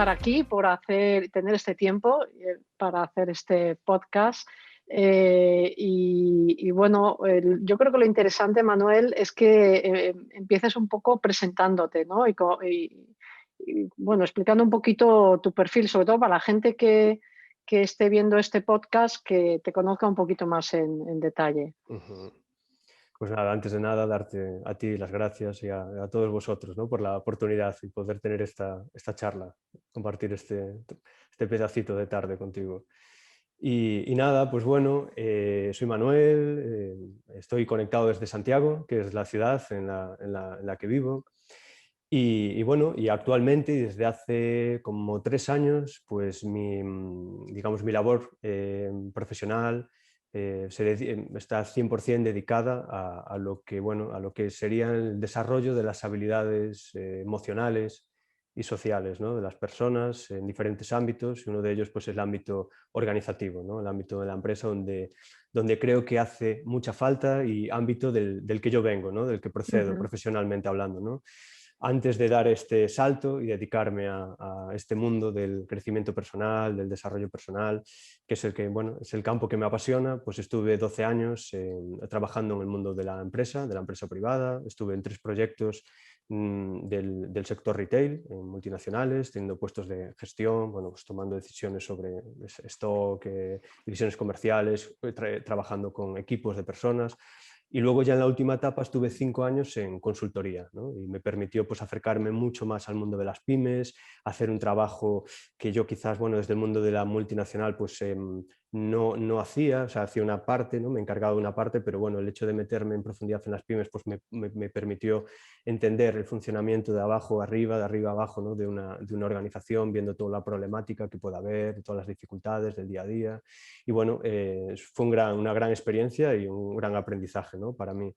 estar aquí, por tener este tiempo para hacer este podcast. Bueno, yo creo que lo interesante, Manuel, es que empieces un poco presentándote, ¿no? Bueno, explicando un poquito tu perfil, sobre todo para la gente que esté viendo este podcast, que te conozca un poquito más en detalle. Uh-huh. Pues nada, antes de nada, darte a ti las gracias y a todos vosotros, ¿no? Por la oportunidad y poder tener esta charla, compartir este pedacito de tarde contigo. Y nada, pues bueno, soy Manuel, estoy conectado desde Santiago, que es la ciudad en la que vivo. Bueno, y actualmente, y desde hace como 3 años, pues digamos, mi labor profesional está 100% dedicada a lo que, bueno, a lo que sería el desarrollo de las habilidades emocionales y sociales, ¿no? De las personas en diferentes ámbitos, y uno de ellos pues, es el ámbito organizativo, ¿no? El ámbito de la empresa donde creo que hace mucha falta, y ámbito del que yo vengo, ¿no? Del que procedo Ujú. profesionalmente hablando, ¿no? Antes de dar este salto y dedicarme a este mundo del crecimiento personal, del desarrollo personal, que es bueno, es el campo que me apasiona, pues estuve 12 años trabajando en el mundo de la empresa privada. Estuve en 3 proyectos del sector retail, en multinacionales, teniendo puestos de gestión, bueno, pues tomando decisiones sobre stock, divisiones comerciales, trabajando con equipos de personas. Y luego ya en la última etapa estuve 5 años en consultoría, ¿no? Y me permitió pues, acercarme mucho más al mundo de las pymes, hacer un trabajo que yo quizás, bueno, desde el mundo de la multinacional pues no hacía, o sea, hacía una parte, ¿no? Me encargaba de una parte, pero bueno, el hecho de meterme en profundidad en las pymes pues me permitió entender el funcionamiento de abajo a arriba, de arriba a abajo, ¿no? de una organización, viendo toda la problemática que pueda haber, todas las dificultades del día a día. Y bueno, fue una gran experiencia y un gran aprendizaje, ¿no? Para mí.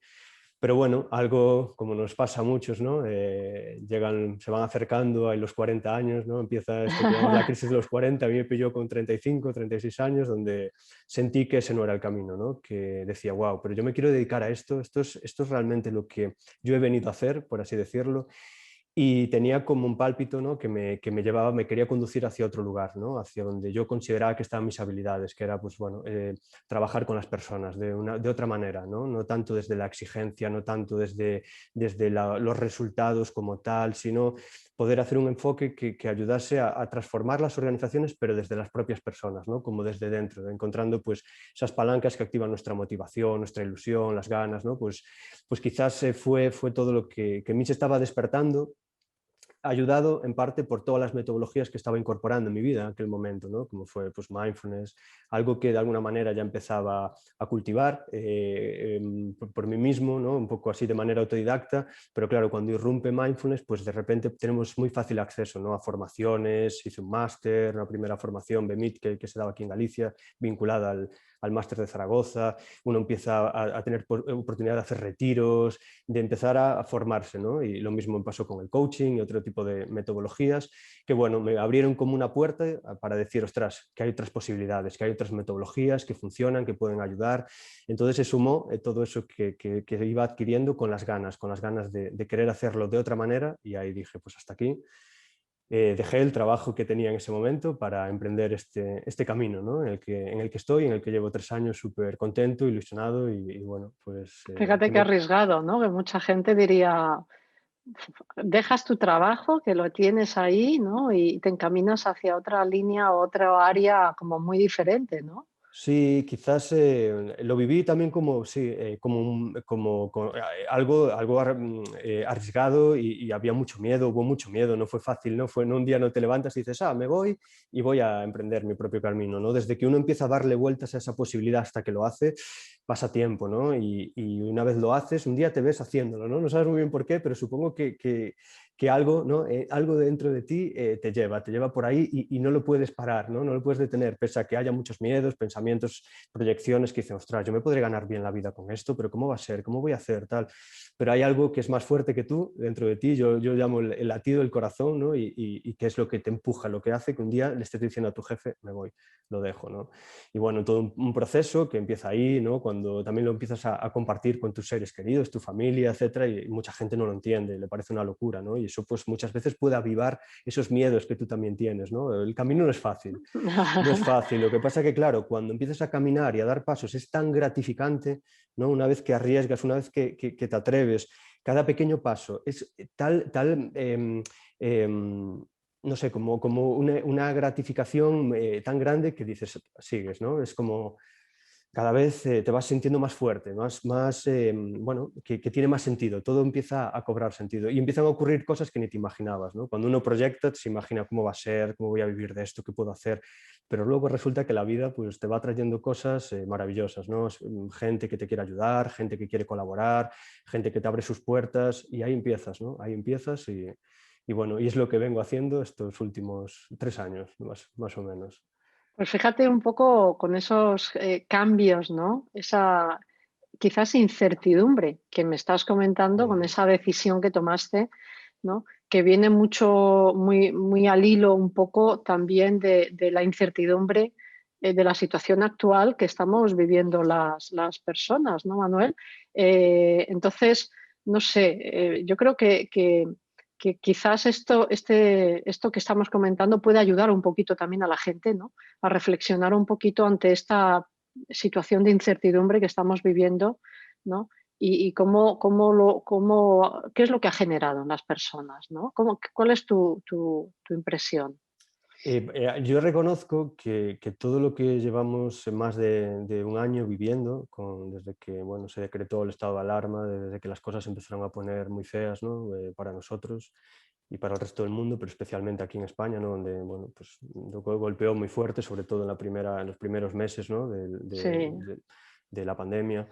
Pero bueno, algo como nos pasa a muchos, ¿no? Se van acercando a los 40 años, ¿no? Empieza esto que llamamos la crisis de los 40, a mí me pilló con 35, 36 años, donde sentí que ese no era el camino, ¿no? Que decía, wow, pero yo me quiero dedicar a esto es realmente lo que yo he venido a hacer, por así decirlo. Y tenía como un pálpito, ¿no? que me llevaba, me quería conducir hacia otro lugar, ¿no? Hacia donde yo consideraba que estaban mis habilidades, que era pues, bueno, trabajar con las personas de otra manera, ¿no? No tanto desde la exigencia, no tanto desde los resultados como tal, sino poder hacer un enfoque que ayudase a transformar las organizaciones, pero desde las propias personas, ¿no? Como desde dentro, encontrando pues, esas palancas que activan nuestra motivación, nuestra ilusión, las ganas, ¿no? Pues quizás fue todo lo que en mí se estaba despertando, ayudado en parte por todas las metodologías que estaba incorporando en mi vida en aquel momento, ¿no? Como fue pues, mindfulness, algo que de alguna manera ya empezaba a cultivar por mí mismo, ¿no? Un poco así de manera autodidacta, pero claro, cuando irrumpe mindfulness, pues de repente tenemos muy fácil acceso, ¿no? A formaciones, hice un máster, una primera formación BMIT que se daba aquí en Galicia, vinculada al máster de Zaragoza. Uno empieza a tener oportunidad de hacer retiros, de empezar a formarse, ¿no? Y lo mismo me pasó con el coaching y otro tipo de metodologías que, bueno, me abrieron como una puerta para decir, ostras, que hay otras posibilidades, que hay otras metodologías que funcionan, que pueden ayudar. Entonces se sumó todo eso que iba adquiriendo con las ganas de querer hacerlo de otra manera, y ahí dije, pues hasta aquí. Dejé el trabajo que tenía en ese momento para emprender este camino, ¿no? en el que estoy, en el que llevo 3 años súper contento, ilusionado y bueno, pues... Fíjate qué arriesgado, ¿no? Que mucha gente diría, dejas tu trabajo, que lo tienes ahí, ¿no? Y te encaminas hacia otra línea o otra área como muy diferente, ¿no? Sí, quizás lo viví también como, sí, algo arriesgado, y había mucho miedo, hubo mucho miedo, no fue fácil, no un día no te levantas y dices, me voy y voy a emprender mi propio camino, ¿no? Desde que uno empieza a darle vueltas a esa posibilidad hasta que lo hace, pasa tiempo, ¿no? Y una vez lo haces, un día te ves haciéndolo, ¿no? No sabes muy bien por qué, pero supongo que algo, ¿no? Algo dentro de ti te lleva por ahí, y no lo puedes parar, ¿no? No lo puedes detener, pese a que haya muchos miedos, pensamientos, proyecciones que dicen, ostras, yo me podré ganar bien la vida con esto, pero ¿cómo va a ser? ¿Cómo voy a hacer? Tal. Pero hay algo que es más fuerte que tú dentro de ti, yo llamo el latido del corazón, ¿no? Y que es lo que te empuja, lo que hace que un día le estés diciendo a tu jefe, me voy, lo dejo, ¿no? Y bueno, todo un proceso que empieza ahí, ¿no? cuando también lo empiezas a compartir con tus seres queridos, tu familia, etcétera, y mucha gente no lo entiende, le parece una locura, ¿no? Y eso pues muchas veces puede avivar esos miedos que tú también tienes, ¿no? El camino no es fácil, no es fácil. Lo que pasa que, claro, cuando empiezas a caminar y a dar pasos es tan gratificante, ¿no? Una vez que arriesgas, una vez que te atreves, cada pequeño paso es no sé, como una gratificación tan grande que dices, sigues, ¿no? Es como cada vez te vas sintiendo más fuerte, bueno, que tiene más sentido, todo empieza a cobrar sentido y empiezan a ocurrir cosas que ni te imaginabas, ¿no? Cuando uno proyecta, se imagina cómo va a ser, cómo voy a vivir de esto, qué puedo hacer, pero luego resulta que la vida pues, te va trayendo cosas maravillosas, ¿no? Gente que te quiere ayudar, gente que quiere colaborar, gente que te abre sus puertas y ahí empiezas, ¿no? Ahí empiezas y bueno, y es lo que vengo haciendo estos últimos 3 años, más o menos. Pues fíjate un poco con esos cambios, ¿no? Esa quizás incertidumbre que me estás comentando con Mm, esa decisión que tomaste, ¿no? Que viene mucho, muy, muy al hilo un poco también de la incertidumbre de la situación actual que estamos viviendo las personas, ¿no, Manuel? Entonces, no sé, yo creo que quizás esto que estamos comentando puede ayudar un poquito también a la gente, ¿no? A reflexionar un poquito ante esta situación de incertidumbre que estamos viviendo, ¿no? Y qué es lo que ha generado en las personas, ¿no? ¿Cuál es tu impresión? Yo reconozco que todo lo que llevamos más de un año viviendo, desde que bueno, se decretó el estado de alarma, desde que las cosas empezaron a poner muy feas, ¿no? Para nosotros y para el resto del mundo, pero especialmente aquí en España, ¿no? Donde bueno, pues, golpeó muy fuerte, sobre todo en los primeros meses, ¿no? Sí, de la pandemia.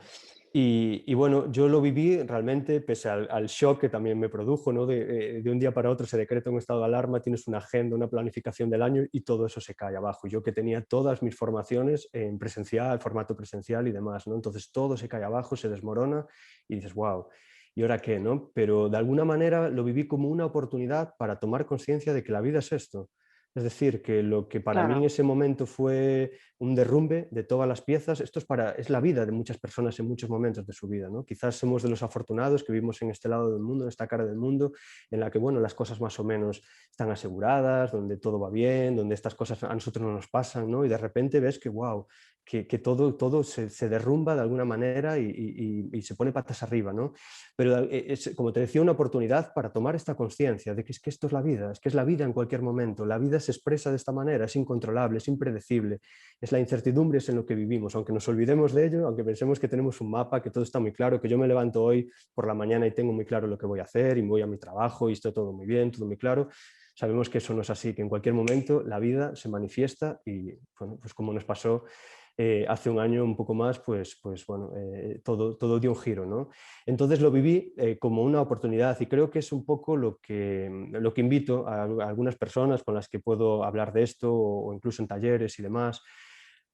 Y bueno, yo lo viví realmente, pese al shock que también me produjo, ¿no? De un día para otro se decreta un estado de alarma, tienes una agenda, una planificación del año y todo eso se cae abajo. Yo que tenía todas mis formaciones en presencial, formato presencial y demás, ¿no? Entonces todo se cae abajo, se desmorona y dices, wow, ¿y ahora qué, no? Pero de alguna manera lo viví como una oportunidad para tomar conciencia de que la vida es esto. Es decir, que lo que para mí en claro, ese momento fue un derrumbe de todas las piezas, es la vida de muchas personas en muchos momentos de su vida, ¿no? Quizás somos de los afortunados que vivimos en este lado del mundo, en esta cara del mundo, en la que bueno, las cosas más o menos están aseguradas, donde todo va bien, donde estas cosas a nosotros no nos pasan, ¿no? Y de repente ves que, wow, que todo se derrumba de alguna manera y se pone patas arriba, ¿no? Pero es, como te decía, una oportunidad para tomar esta conciencia de que es que esto es la vida, es que es la vida en cualquier momento, la vida se expresa de esta manera, es incontrolable, es impredecible, es la incertidumbre, es en lo que vivimos, aunque nos olvidemos de ello, aunque pensemos que tenemos un mapa, que todo está muy claro, que yo me levanto hoy por la mañana y tengo muy claro lo que voy a hacer y voy a mi trabajo y está todo muy bien, todo muy claro. Sabemos que eso no es así, que en cualquier momento la vida se manifiesta y, bueno, pues como nos pasó hace un año un poco más, pues bueno, todo dio un giro, ¿no? Entonces lo viví como una oportunidad y creo que es un poco lo que invito a algunas personas con las que puedo hablar de esto o incluso en talleres y demás,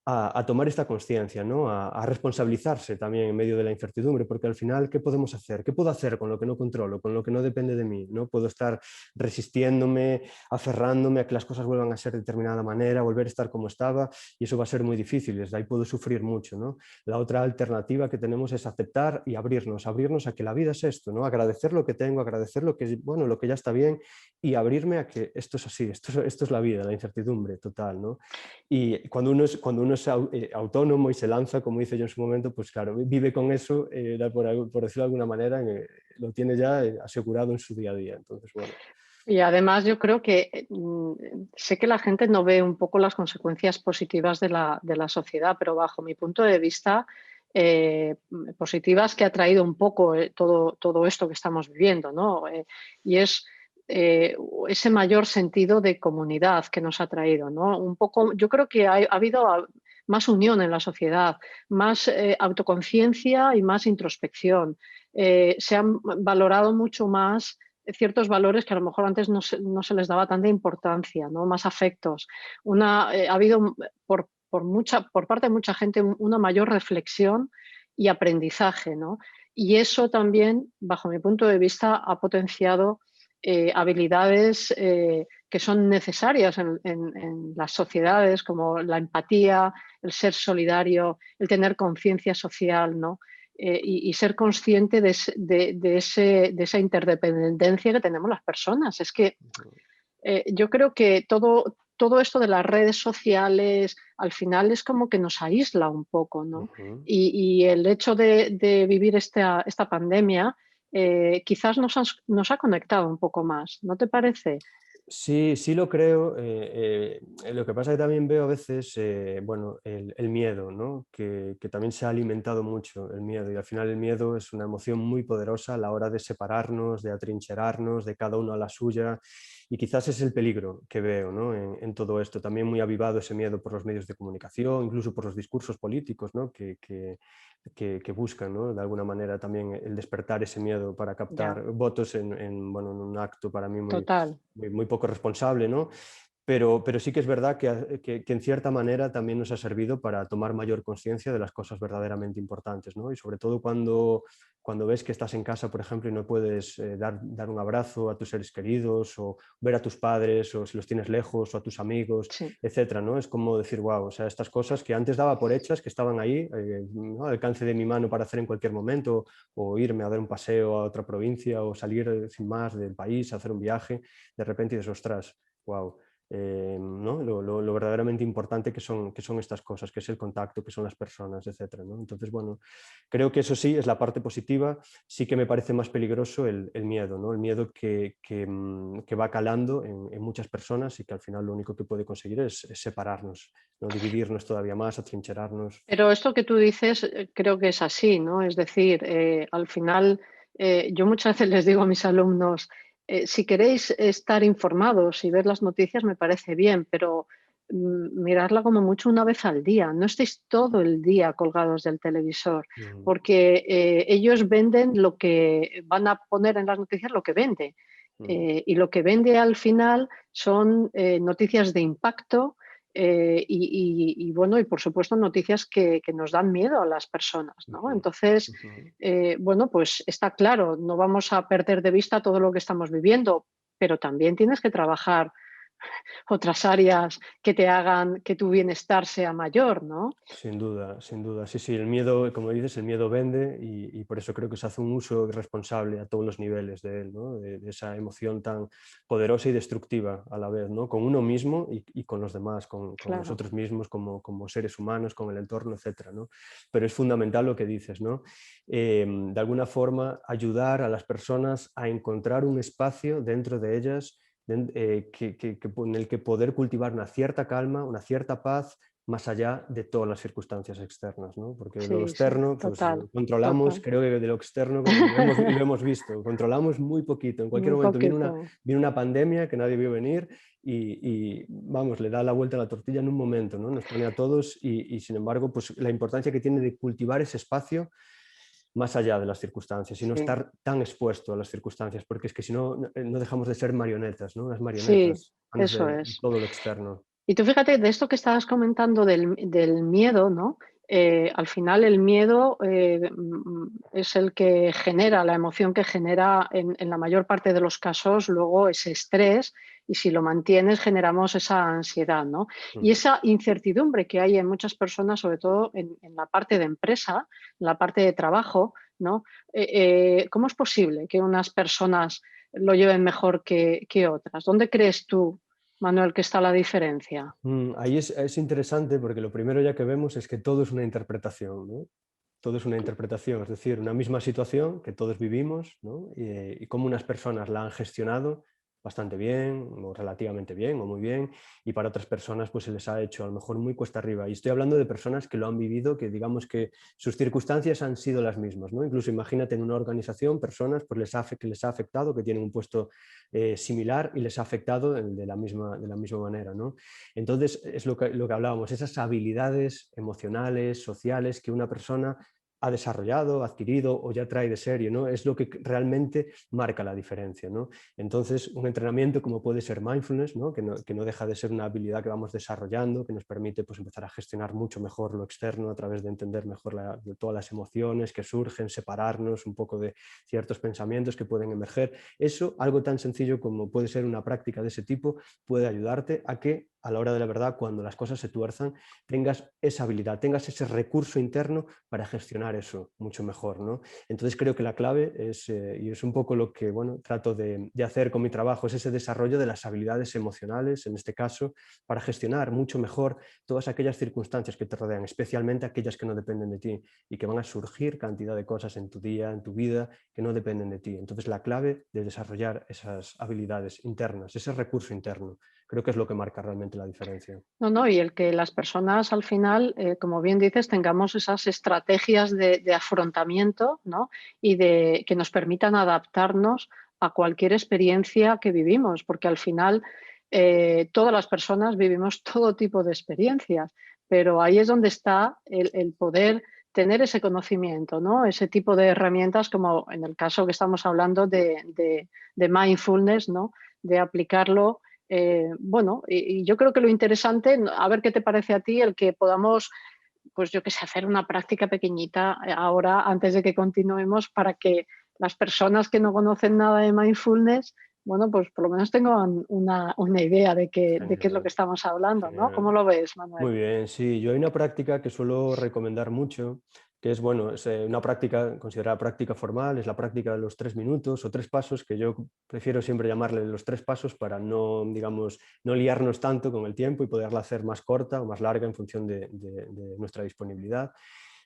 a tomar esta conciencia, ¿no? A responsabilizarse también en medio de la incertidumbre, porque al final, ¿qué podemos hacer? ¿Qué puedo hacer con lo que no controlo, con lo que no depende de mí? ¿No? Puedo estar resistiéndome, aferrándome a que las cosas vuelvan a ser de determinada manera, volver a estar como estaba, y eso va a ser muy difícil, desde ahí puedo sufrir mucho, ¿no? La otra alternativa que tenemos es aceptar y abrirnos a que la vida es esto, ¿no? Agradecer lo que tengo, agradecer bueno, lo que ya está bien y abrirme a que esto es así, esto es la vida, la incertidumbre total, ¿no? Y cuando uno es autónomo y se lanza, como hice yo en su momento, pues claro, vive con eso, por decirlo de alguna manera, lo tiene ya asegurado en su día a día. Entonces, bueno. y además yo creo que sé que la gente no ve un poco las consecuencias positivas de la sociedad, pero bajo mi punto de vista, positivas que ha traído un poco todo esto que estamos viviendo, ¿no? Y es eh, ese mayor sentido de comunidad que nos ha traído, ¿no? Un poco, yo creo que ha habido más unión en la sociedad, más autoconciencia y más introspección. Se han valorado mucho más ciertos valores que a lo mejor antes no se les daba tanta importancia, ¿no? Más afectos. Ha habido por parte de mucha gente una mayor reflexión y aprendizaje, ¿no? Y eso también, bajo mi punto de vista, ha potenciado habilidades que son necesarias en las sociedades, como la empatía, el ser solidario, el tener conciencia social, ¿no? Y ser consciente de esa interdependencia que tenemos las personas. Es que yo creo que todo esto de las redes sociales al final es como que nos aísla un poco, ¿no? Ujú. Y el hecho de vivir esta pandemia quizás nos ha conectado un poco más, ¿no te parece? Sí, sí lo creo. Lo que pasa es que también veo a veces, bueno, el miedo, ¿no? Que también se ha alimentado mucho el miedo y al final el miedo es una emoción muy poderosa a la hora de separarnos, de atrincherarnos, de cada uno a la suya y quizás es el peligro que veo, ¿no? En todo esto. También muy avivado ese miedo por los medios de comunicación, incluso por los discursos políticos, ¿no? Que buscan, ¿no? De alguna manera también el despertar ese miedo para Ya, captar votos bueno, en un acto para mí total, muy poco responsable, ¿no? Pero sí que es verdad que en cierta manera también nos ha servido para tomar mayor conciencia de las cosas verdaderamente importantes, ¿no? Y sobre todo cuando ves que estás en casa, por ejemplo, y no puedes dar un abrazo a tus seres queridos o ver a tus padres o si los tienes lejos o a tus amigos, sí. etcétera, ¿no? Es como decir, wow, o sea, estas cosas que antes daba por hechas, que estaban ahí, ¿no? Al alcance de mi mano para hacer en cualquier momento o irme a dar un paseo a otra provincia o salir sin más del país, a hacer un viaje, de repente dices, ostras, wow, ¿no? Lo verdaderamente importante que son estas cosas, que es el contacto, que son las personas, etcétera, ¿no? Entonces, bueno, creo que eso sí es la parte positiva, sí que me parece más peligroso el miedo, ¿no? El miedo que va calando en muchas personas y que al final lo único que puede conseguir es separarnos, ¿no? Dividirnos todavía más, atrincherarnos. Pero esto que tú dices creo que es así, ¿no? Es decir, al final, yo muchas veces les digo a mis alumnos, si queréis estar informados y ver las noticias me parece bien, pero mirarla como mucho una vez al día. No estéis todo el día colgados del televisor, Mm, porque ellos venden lo que van a poner en las noticias, lo que vende. mm, Y lo que vende al final son noticias de impacto, bueno, y por supuesto noticias que nos dan miedo a las personas, ¿no? ujú, Entonces, ujú. bueno, pues está claro, no vamos a perder de vista todo lo que estamos viviendo, pero también tienes que trabajar otras áreas que te hagan que tu bienestar sea mayor, ¿no? Sin duda, sin duda. Sí, sí, el miedo, como dices, el miedo vende y por eso creo que se hace un uso irresponsable a todos los niveles de él, ¿no? De esa emoción tan poderosa y destructiva a la vez, ¿no? Con uno mismo y con los demás, con Claro. nosotros mismos como seres humanos, con el entorno, etcétera, ¿no? Pero es fundamental lo que dices, ¿no? De alguna forma ayudar a las personas a encontrar un espacio dentro de ellas en el que poder cultivar una cierta calma, una cierta paz, más allá de todas las circunstancias externas, ¿no? Porque lo Sí, sí, externo, pues total, controlamos, total. creo que de lo externo lo hemos visto, controlamos muy poquito. En cualquier Muy momento poquito. viene una pandemia que nadie vio venir vamos, le da la vuelta a la tortilla en un momento, ¿no? Nos pone a todos y sin embargo, pues la importancia que tiene de cultivar ese espacio más allá de las circunstancias y no Sí, estar tan expuesto a las circunstancias, porque es que si no, no dejamos de ser marionetas, ¿no? Las sí, marionetas, manos eso de es. todo lo externo. Y tú fíjate, de esto que estabas comentando del miedo, ¿no? Al final el miedo es el que genera, la emoción que genera en la mayor parte de los casos luego ese estrés y si lo mantienes generamos esa ansiedad, ¿no? Y Mm. esa incertidumbre que hay en muchas personas, sobre todo en la parte de empresa, en la parte de trabajo, ¿no? ¿Cómo es posible que unas personas lo lleven mejor que otras? ¿Dónde crees tú, Manuel, que está la diferencia? Ahí es interesante porque lo primero ya que vemos es que todo es una interpretación, ¿no? Todo es una interpretación, es decir, una misma situación que todos vivimos, ¿no? Y cómo unas personas la han gestionado bastante bien o relativamente bien o muy bien y para otras personas pues se les ha hecho a lo mejor muy cuesta arriba. Y estoy hablando de personas que lo han vivido, que digamos que sus circunstancias han sido las mismas, ¿no? Incluso imagínate en una organización personas pues que les ha afectado, que tienen un puesto similar y les ha afectado de la misma manera, ¿no? Entonces es lo que hablábamos, esas habilidades emocionales, sociales que una persona ha desarrollado, adquirido o ya trae de serie, ¿no? Es lo que realmente marca la diferencia, ¿no? Entonces, un entrenamiento como puede ser mindfulness, ¿no? Que no deja de ser una habilidad que vamos desarrollando, que nos permite pues, empezar a gestionar mucho mejor lo externo a través de entender mejor de todas las emociones que surgen, separarnos un poco de ciertos pensamientos que pueden emerger. Eso, algo tan sencillo como puede ser una práctica de ese tipo, puede ayudarte a que a la hora de la verdad, cuando las cosas se tuerzan, tengas esa habilidad, tengas ese recurso interno para gestionar eso mucho mejor, ¿no? Entonces creo que la clave es, y es un poco lo que bueno, trato de hacer con mi trabajo, es ese desarrollo de las habilidades emocionales, en este caso, para gestionar mucho mejor todas aquellas circunstancias que te rodean, especialmente aquellas que no dependen de ti y que van a surgir cantidad de cosas en tu día, en tu vida, que no dependen de ti. Entonces la clave de desarrollar esas habilidades internas, ese recurso interno, creo que es lo que marca realmente la diferencia. No, no, y el que las personas al final, como bien dices, tengamos esas estrategias de afrontamiento, ¿no? Y de que nos permitan adaptarnos a cualquier experiencia que vivimos, porque al final todas las personas vivimos todo tipo de experiencias, pero ahí es donde está el poder tener ese conocimiento, ¿no? Ese tipo de herramientas, como en el caso que estamos hablando de mindfulness, ¿no? De aplicarlo bueno, y yo creo que lo interesante, a ver qué te parece a ti, el que podamos, pues yo qué sé, hacer una práctica pequeñita ahora antes de que continuemos para que las personas que no conocen nada de mindfulness, bueno, pues por lo menos tengan una idea de qué es lo que Genial, estamos hablando, ¿no? ¿Cómo genial. lo ves, Manuel? Muy bien, sí, yo hay una práctica que suelo recomendar mucho, que es, bueno, es una práctica considerada práctica formal, es la práctica de los 3 minutos o 3 pasos, que yo prefiero siempre llamarle los 3 pasos para no, digamos, no liarnos tanto con el tiempo y poderla hacer más corta o más larga en función de nuestra disponibilidad.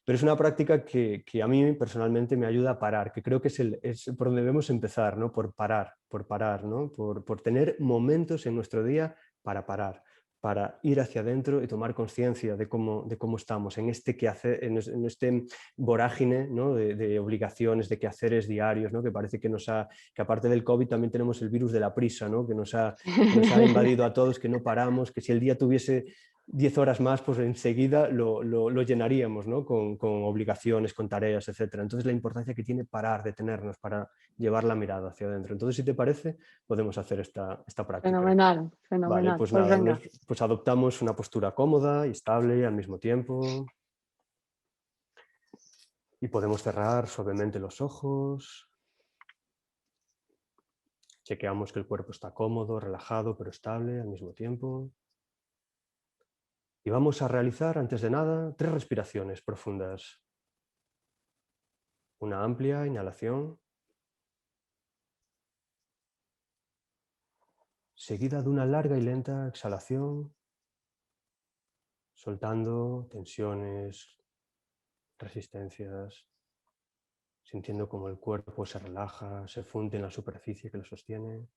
Pero es una práctica que a mí personalmente me ayuda a parar, que creo que es por donde debemos empezar, ¿no? Por parar, ¿no? Por tener momentos en nuestro día para parar, para ir hacia adentro y tomar conciencia de cómo estamos en este quehacer, en este vorágine, ¿no? De obligaciones, de quehaceres diarios, ¿no? Que parece que aparte del COVID también tenemos el virus de la prisa, ¿no? Que nos ha invadido a todos, que no paramos, que si el día tuviese 10 horas más, pues enseguida lo llenaríamos, ¿no? Con obligaciones, con tareas, etcétera. Entonces la importancia que tiene parar, detenernos para llevar la mirada hacia adentro. Entonces, si te parece, podemos hacer esta práctica. Fenomenal, Vale, fenomenal. pues Pues nada, venga. pues adoptamos una postura cómoda y estable al mismo tiempo y podemos cerrar suavemente los ojos. Chequeamos que el cuerpo está cómodo, relajado, pero estable al mismo tiempo. Y vamos a realizar, antes de nada, 3 respiraciones profundas. Una amplia inhalación, seguida de una larga y lenta exhalación, soltando tensiones, resistencias, sintiendo cómo el cuerpo se relaja, se funde en la superficie que lo sostiene.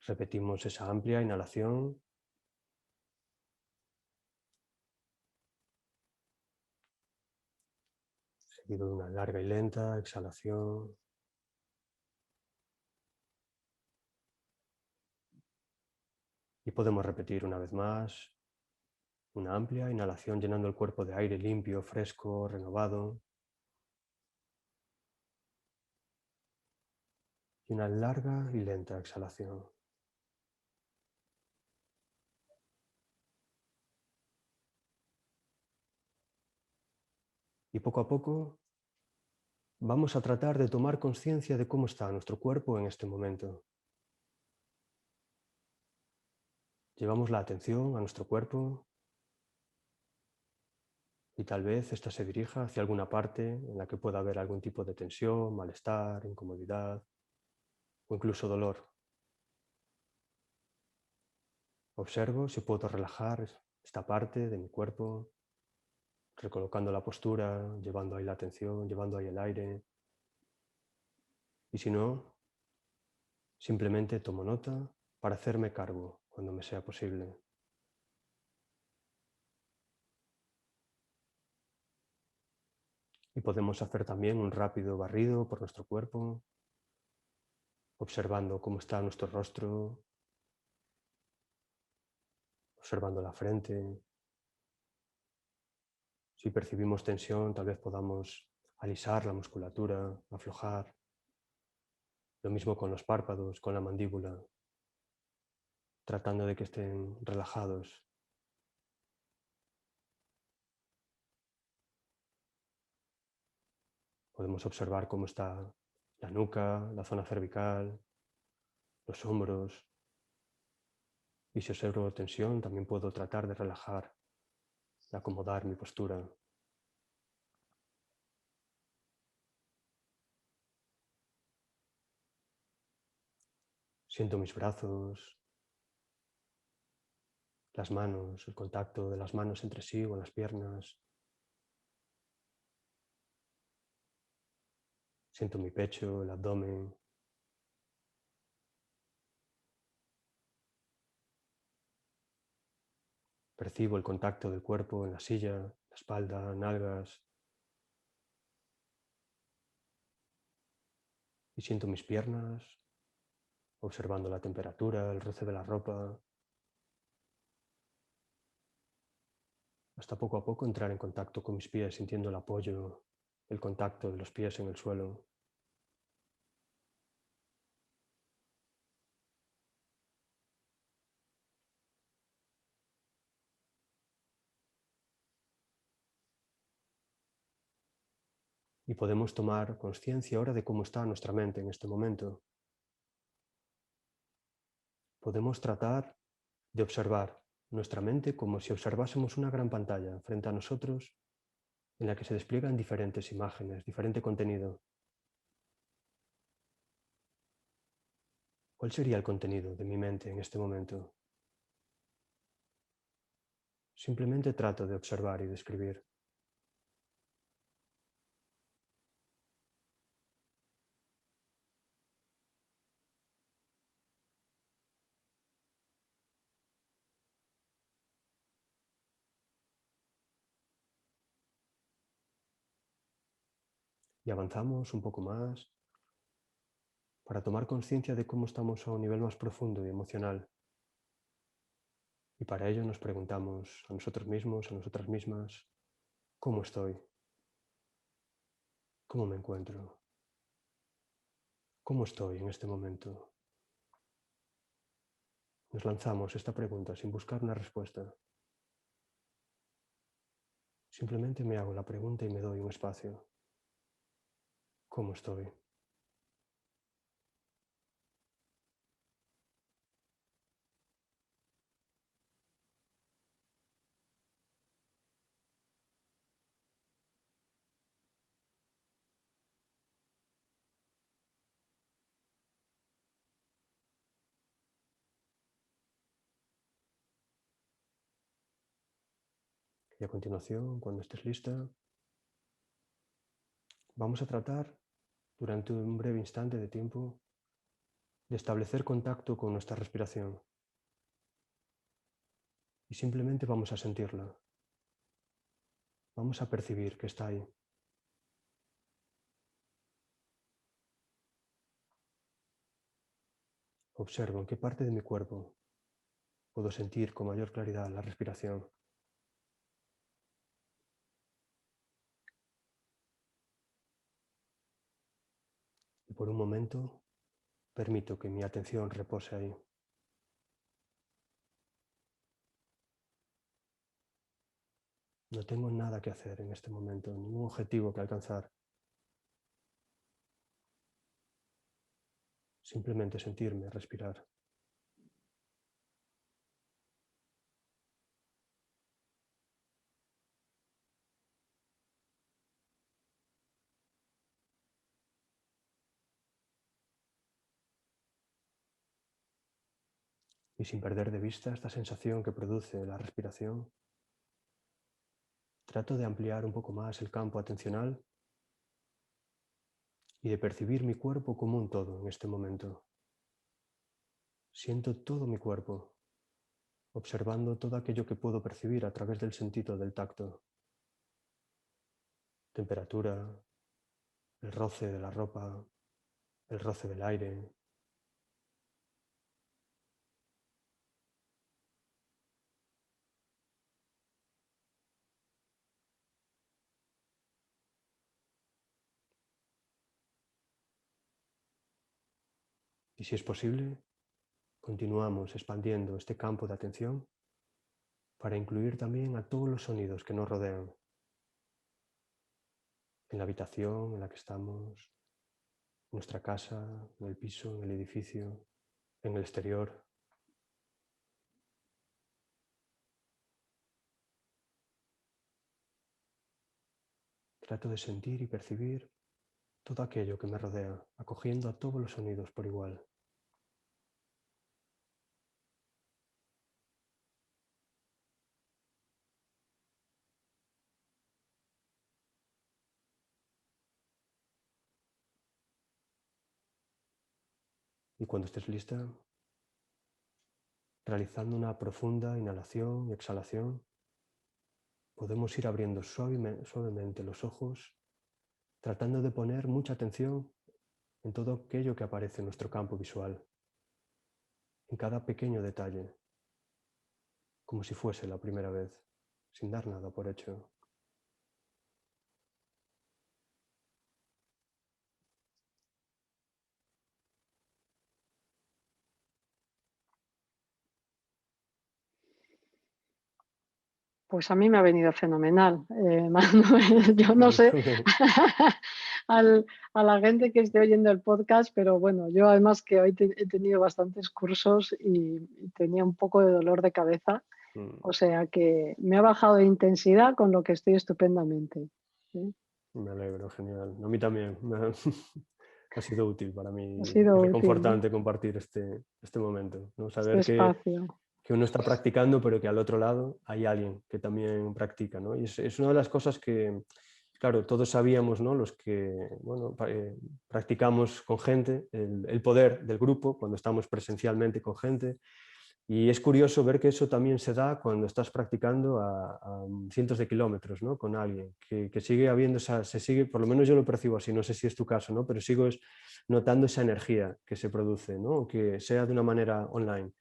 Repetimos esa amplia inhalación, seguido de una larga y lenta exhalación. Y podemos repetir una vez más una amplia inhalación llenando el cuerpo de aire limpio, fresco, renovado. Y una larga y lenta exhalación. Y poco a poco vamos a tratar de tomar conciencia de cómo está nuestro cuerpo en este momento. Llevamos la atención a nuestro cuerpo y tal vez ésta se dirija hacia alguna parte en la que pueda haber algún tipo de tensión, malestar, incomodidad o incluso dolor. Observo si puedo relajar esta parte de mi cuerpo, recolocando la postura, llevando ahí la atención, llevando ahí el aire. Y si no, simplemente tomo nota para hacerme cargo cuando me sea posible. Y podemos hacer también un rápido barrido por nuestro cuerpo, observando cómo está nuestro rostro, observando la frente, Si percibimos tensión, tal vez podamos alisar la musculatura, aflojar. Lo mismo con los párpados, con la mandíbula, tratando de que estén relajados. Podemos observar cómo está la nuca, la zona cervical, los hombros. Y si observo tensión, también puedo tratar de relajar, de acomodar mi postura. Siento mis brazos, las manos, el contacto de las manos entre sí o en las piernas. Siento mi pecho, el abdomen. Percibo el contacto del cuerpo en la silla, la espalda, nalgas. Y siento mis piernas, observando la temperatura, el roce de la ropa, hasta poco a poco entrar en contacto con mis pies, sintiendo el apoyo, el contacto de los pies en el suelo. Y podemos tomar conciencia ahora de cómo está nuestra mente en este momento. Podemos tratar de observar nuestra mente como si observásemos una gran pantalla frente a nosotros en la que se despliegan diferentes imágenes, diferente contenido. ¿Cuál sería el contenido de mi mente en este momento? Simplemente trato de observar y describir. Y avanzamos un poco más para tomar conciencia de cómo estamos a un nivel más profundo y emocional. Y para ello nos preguntamos a nosotros mismos, a nosotras mismas, ¿cómo estoy? ¿Cómo me encuentro? ¿Cómo estoy en este momento? Nos lanzamos esta pregunta sin buscar una respuesta. Simplemente me hago la pregunta y me doy un espacio. ¿Cómo estoy? Y a continuación, cuando estés lista, vamos a tratar durante un breve instante de tiempo de establecer contacto con nuestra respiración. Y simplemente vamos a sentirla. Vamos a percibir que está ahí. Observo en qué parte de mi cuerpo puedo sentir con mayor claridad la respiración. Y por un momento permito que mi atención repose ahí. No tengo nada que hacer en este momento, ningún objetivo que alcanzar. Simplemente sentirme, respirar. Y sin perder de vista esta sensación que produce la respiración, trato de ampliar un poco más el campo atencional y de percibir mi cuerpo como un todo en este momento. Siento todo mi cuerpo, observando todo aquello que puedo percibir a través del sentido del tacto. Temperatura, el roce de la ropa, el roce del aire. Y si es posible, continuamos expandiendo este campo de atención para incluir también a todos los sonidos que nos rodean, en la habitación en la que estamos, en nuestra casa, en el piso, en el edificio, en el exterior. Trato de sentir y percibir todo aquello que me rodea, acogiendo a todos los sonidos por igual. Y cuando estés lista, realizando una profunda inhalación y exhalación, podemos ir abriendo suavemente los ojos, tratando de poner mucha atención en todo aquello que aparece en nuestro campo visual, en cada pequeño detalle, como si fuese la primera vez, sin dar nada por hecho. Pues a mí me ha venido fenomenal, Manuel. Yo no sé al a la gente que esté oyendo el podcast, pero bueno, yo además que hoy he tenido bastantes cursos y tenía un poco de dolor de cabeza, o sea que me ha bajado de intensidad, con lo que estoy estupendamente, ¿sí? Me alegro, genial. A mí también. Ha sido útil para Ha mí y sido útil, ¿no? reconfortante compartir este momento, ¿no? Este Saber espacio. que uno está practicando, pero que al otro lado hay alguien que también practica, ¿no? Y es una de las cosas que, claro, todos sabíamos, ¿no? Los que, bueno, practicamos con gente, el poder del grupo, cuando estamos presencialmente con gente. Y es curioso ver que eso también se da cuando estás practicando a cientos de kilómetros, ¿no? Con alguien, que sigue habiendo se sigue, por lo menos yo lo percibo así, no sé si es tu caso, ¿no? Pero sigo notando esa energía que se produce, ¿no? Que sea de una manera online.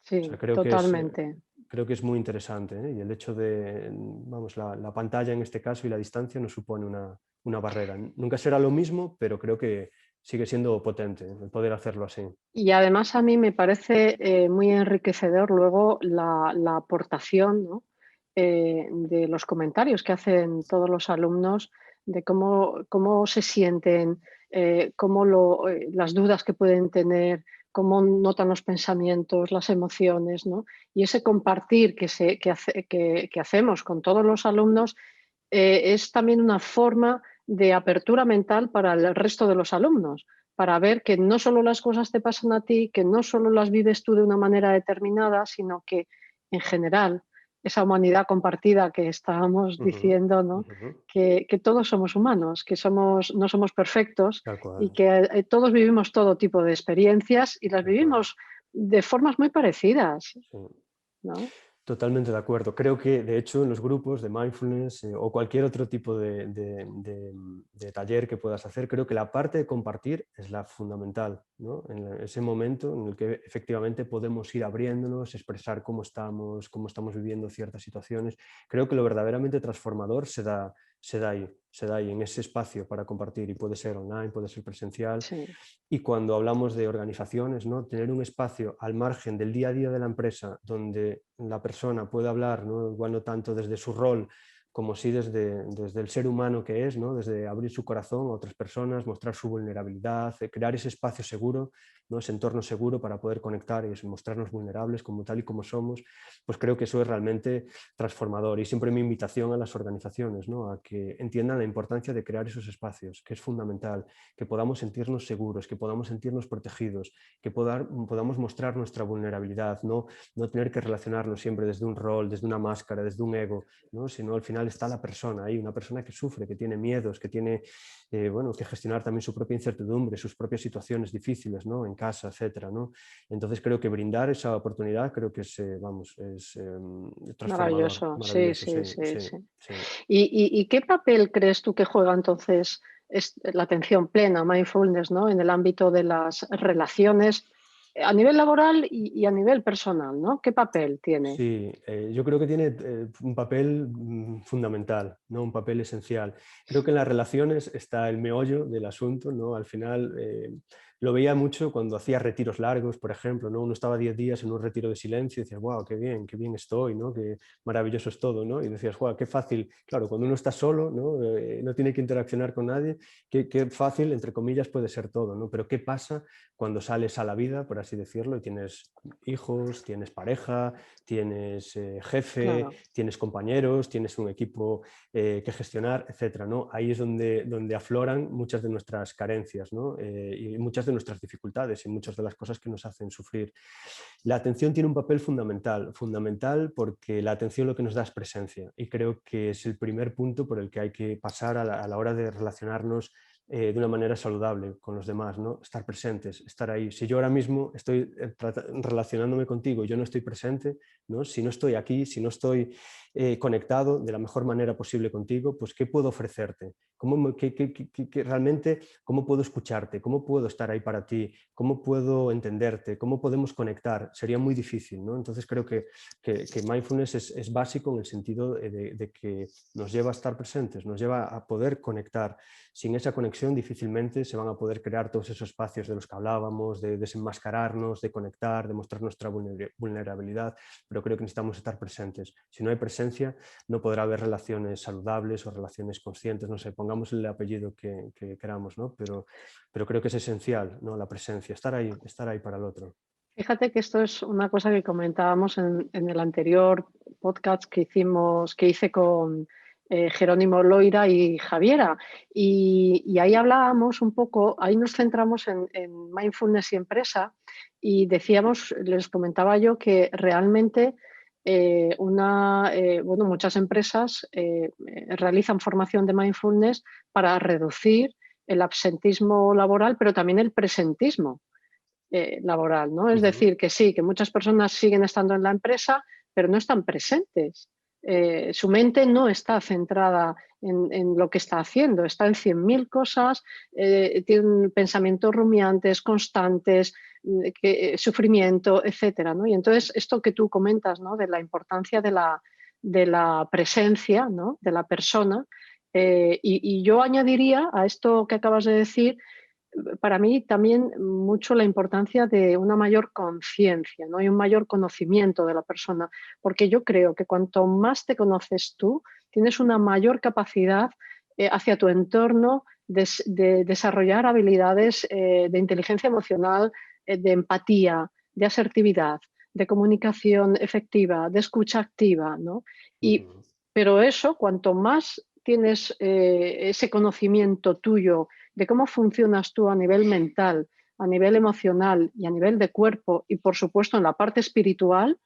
O sea, Sí, totalmente. creo que es muy interesante, ¿eh? Y el hecho de, vamos, la pantalla en este caso y la distancia no supone una barrera. Nunca será lo mismo, pero creo que sigue siendo potente el poder hacerlo así. Y además a mí me parece, muy enriquecedor luego la aportación, ¿no? De los comentarios que hacen todos los alumnos, de cómo se sienten, las dudas que pueden tener, cómo notan los pensamientos, las emociones, ¿no? Y ese compartir que hacemos con todos los alumnos, es también una forma de apertura mental para el resto de los alumnos, para ver que no solo las cosas te pasan a ti, que no solo las vives tú de una manera determinada, sino que en general esa humanidad compartida que estábamos Ujú, diciendo, ¿no? ujú, Que todos somos humanos, que no somos perfectos tal y cual, que todos vivimos todo tipo de experiencias y las tal cual. vivimos de formas muy parecidas, Sí. ¿no? Totalmente de acuerdo. Creo que, de hecho, en los grupos de mindfulness o cualquier otro tipo de taller que puedas hacer, creo que la parte de compartir es la fundamental, ¿no? En ese momento en el que efectivamente podemos ir abriéndonos, expresar cómo estamos viviendo ciertas situaciones. Creo que lo verdaderamente transformador se da ahí, en ese espacio para compartir, y puede ser online, puede ser presencial. Sí. Y cuando hablamos de organizaciones, ¿no? Tener un espacio al margen del día a día de la empresa donde la persona puede hablar, ¿no? Igual no tanto desde su rol, como sí desde el ser humano que es, ¿no? Desde abrir su corazón a otras personas, mostrar su vulnerabilidad, crear ese espacio seguro, ¿no? Ese entorno seguro para poder conectar y mostrarnos vulnerables como tal y como somos, pues creo que eso es realmente transformador. Y siempre mi invitación a las organizaciones, ¿no? A que entiendan la importancia de crear esos espacios, que es fundamental, que podamos sentirnos seguros, que podamos sentirnos protegidos, que podamos mostrar nuestra vulnerabilidad, no tener que relacionarnos siempre desde un rol, desde una máscara, desde un ego, ¿no? Sino al final está la persona ahí, una persona que sufre, que tiene miedos, que tiene bueno, que gestionar también su propia incertidumbre, sus propias situaciones difíciles, ¿no? En casa, etcétera, ¿no? Entonces creo que brindar esa oportunidad creo que es, vamos, es transformador, Maravilloso, sí, maravilloso, sí, sí, sí, sí, sí. sí. ¿Y qué papel crees tú que juega entonces la atención plena, mindfulness, ¿no? En el ámbito de las relaciones a nivel laboral y a nivel personal, ¿no? ¿Qué papel tiene? Sí, yo creo que tiene un papel fundamental, ¿no? Un papel esencial. Creo que en las relaciones está el meollo del asunto, ¿no? Al final, lo veía mucho cuando hacía retiros largos, por ejemplo, ¿no? Uno estaba 10 días en un retiro de silencio y decías, wow, qué bien estoy, ¿no? Qué maravilloso es todo, ¿no? Y decías, wow, qué fácil. Claro, cuando uno está solo, ¿no? No tiene que interaccionar con nadie, qué fácil, entre comillas, puede ser todo, ¿no? Pero ¿qué pasa cuando sales a la vida, por así decirlo, y tienes hijos, tienes pareja, tienes jefe, claro. tienes compañeros, tienes un equipo que gestionar, etcétera, ¿no? Ahí es donde afloran muchas de nuestras carencias, ¿no? Y muchas de nuestras dificultades y muchas de las cosas que nos hacen sufrir. La atención tiene un papel fundamental porque la atención lo que nos da es presencia y creo que es el primer punto por el que hay que pasar a la hora de relacionarnos de una manera saludable con los demás, ¿no? Estar presentes, estar ahí. Si yo ahora mismo estoy relacionándome contigo y yo no estoy presente, ¿no? Si no estoy aquí, si no estoy conectado de la mejor manera posible contigo, pues ¿qué puedo ofrecerte? Realmente, ¿cómo puedo escucharte? ¿Cómo puedo estar ahí para ti? ¿Cómo puedo entenderte? ¿Cómo podemos conectar? Sería muy difícil, ¿no? Entonces creo que mindfulness es básico en el sentido de que nos lleva a estar presentes, nos lleva a poder conectar. Sin esa conexión difícilmente se van a poder crear todos esos espacios de los que hablábamos, de desenmascararnos, de conectar, de mostrar nuestra vulnerabilidad, pero creo que necesitamos estar presentes. Si no hay presencia, no podrá haber relaciones saludables o relaciones conscientes, no sé, pongamos el apellido que queramos, ¿no? Pero creo que es esencial, ¿no? La presencia, estar ahí para el otro. Fíjate que esto es una cosa que comentábamos en el anterior podcast que hice con Jerónimo Loira y Javiera. Y ahí hablábamos un poco, ahí nos centramos en mindfulness y empresa y decíamos, les comentaba yo que realmente bueno, muchas empresas realizan formación de mindfulness para reducir el absentismo laboral, pero también el presentismo laboral, ¿no? Es Ujú. decir, que sí, que muchas personas siguen estando en la empresa, pero no están presentes. Su mente no está centrada en lo que está haciendo, está en 100.000 cosas, tiene pensamientos rumiantes, constantes, sufrimiento, etcétera, ¿no? Y entonces esto que tú comentas, ¿no? De la importancia de la presencia, ¿no? De la persona. Y yo añadiría a esto que acabas de decir para mí también mucho la importancia de una mayor conciencia, ¿no? Y un mayor conocimiento de la persona, porque yo creo que cuanto más te conoces tú, tienes una mayor capacidad hacia tu entorno de desarrollar habilidades de inteligencia emocional, de empatía, de asertividad, de comunicación efectiva, de escucha activa, ¿no? Y, Ujú. pero eso, cuanto más tienes ese conocimiento tuyo de cómo funcionas tú a nivel mental, a nivel emocional y a nivel de cuerpo y por supuesto en la parte espiritual,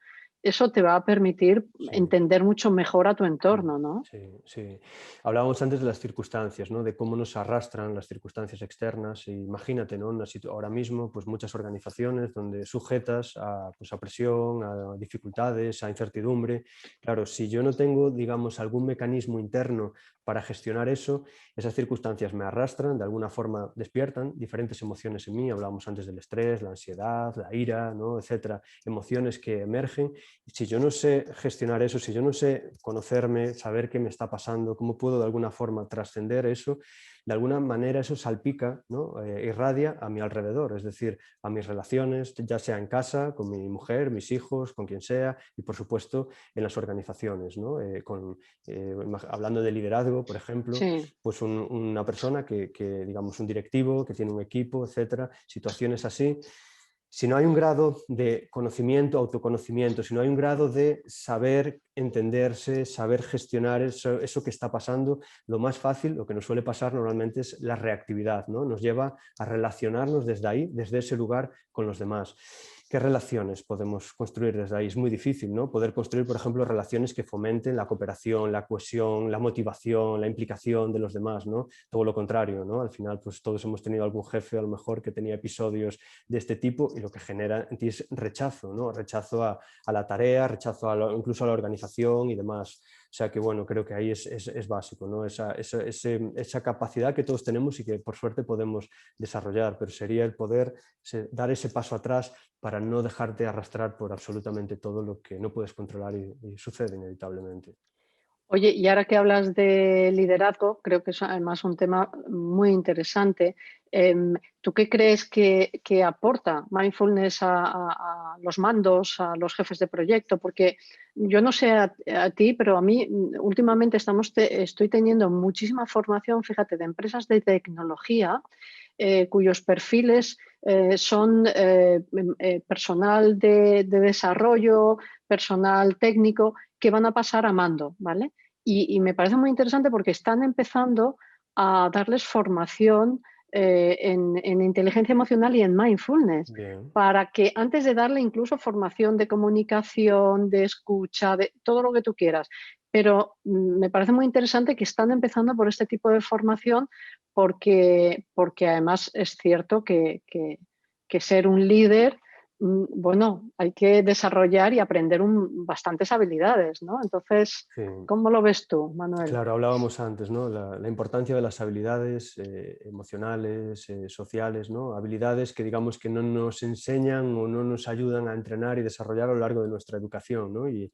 eso te va a permitir Sí. entender mucho mejor a tu entorno, ¿no? Sí, sí. Hablábamos antes de las circunstancias, ¿no? De cómo nos arrastran las circunstancias externas. Y imagínate, ¿no? Ahora mismo, pues muchas organizaciones donde sujetas pues a presión, a dificultades, a incertidumbre. Claro, si yo no tengo, digamos, algún mecanismo interno para gestionar eso, esas circunstancias me arrastran, de alguna forma despiertan diferentes emociones en mí. Hablábamos antes del estrés, la ansiedad, la ira, ¿no? Etcétera. Emociones que emergen. Si yo no sé gestionar eso, si yo no sé conocerme, saber qué me está pasando, cómo puedo de alguna forma trascender eso, de alguna manera eso salpica, ¿no? Irradia a mi alrededor, es decir, a mis relaciones, ya sea en casa, con mi mujer, mis hijos, con quien sea, y por supuesto en las organizaciones, ¿no? Hablando de liderazgo, por ejemplo, Sí, pues una persona digamos, un directivo, que tiene un equipo, etcétera, situaciones así. Si no hay un grado de conocimiento, autoconocimiento, si no hay un grado de saber entenderse, saber gestionar eso que está pasando, lo más fácil, lo que nos suele pasar normalmente es la reactividad, ¿no? Nos lleva a relacionarnos desde ahí, desde ese lugar con los demás. ¿Qué relaciones podemos construir desde ahí? Es muy difícil, ¿no? Poder construir, por ejemplo, relaciones que fomenten la cooperación, la cohesión, la motivación, la implicación de los demás, ¿no? Todo lo contrario, ¿no? Al final, pues todos hemos tenido algún jefe a lo mejor que tenía episodios de este tipo y lo que genera en ti es rechazo, ¿no? Rechazo a la tarea, rechazo incluso a la organización y demás. O sea que bueno, creo que ahí es básico, ¿no? Esa capacidad que todos tenemos y que por suerte podemos desarrollar, pero sería el poder dar ese paso atrás para no dejarte arrastrar por absolutamente todo lo que no puedes controlar y sucede inevitablemente. Oye, y ahora que hablas de liderazgo, creo que es además un tema muy interesante. ¿Tú qué crees que aporta mindfulness a los mandos, a los jefes de proyecto? Porque yo no sé a ti, pero a mí últimamente estoy teniendo muchísima formación, fíjate, de empresas de tecnología cuyos perfiles son personal de desarrollo, personal técnico, que van a pasar a mando, ¿vale? Y me parece muy interesante porque están empezando a darles formación en inteligencia emocional y en mindfulness, Bien. para que antes de darle incluso formación de comunicación, de escucha, de todo lo que tú quieras. Pero me parece muy interesante que están empezando por este tipo de formación porque además es cierto que ser un líder, bueno, hay que desarrollar y aprender bastantes habilidades, ¿no? Entonces, Sí. ¿cómo lo ves tú, Manuel? Claro, hablábamos antes, ¿no? La importancia de las habilidades emocionales, sociales, ¿no? Habilidades que digamos que no nos enseñan o no nos ayudan a entrenar y desarrollar a lo largo de nuestra educación, ¿no? Y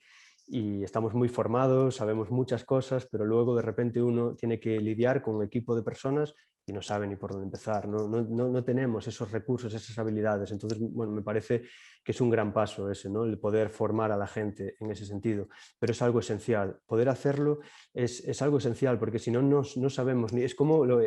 estamos muy formados, sabemos muchas cosas, pero luego de repente uno tiene que lidiar con un equipo de personas y no sabe ni por dónde empezar, no tenemos esos recursos, esas habilidades. Entonces, bueno, me parece que es un gran paso ese, ¿no? El poder formar a la gente en ese sentido, pero es algo esencial. Poder hacerlo es algo esencial, porque si no, no sabemos, ni es como lo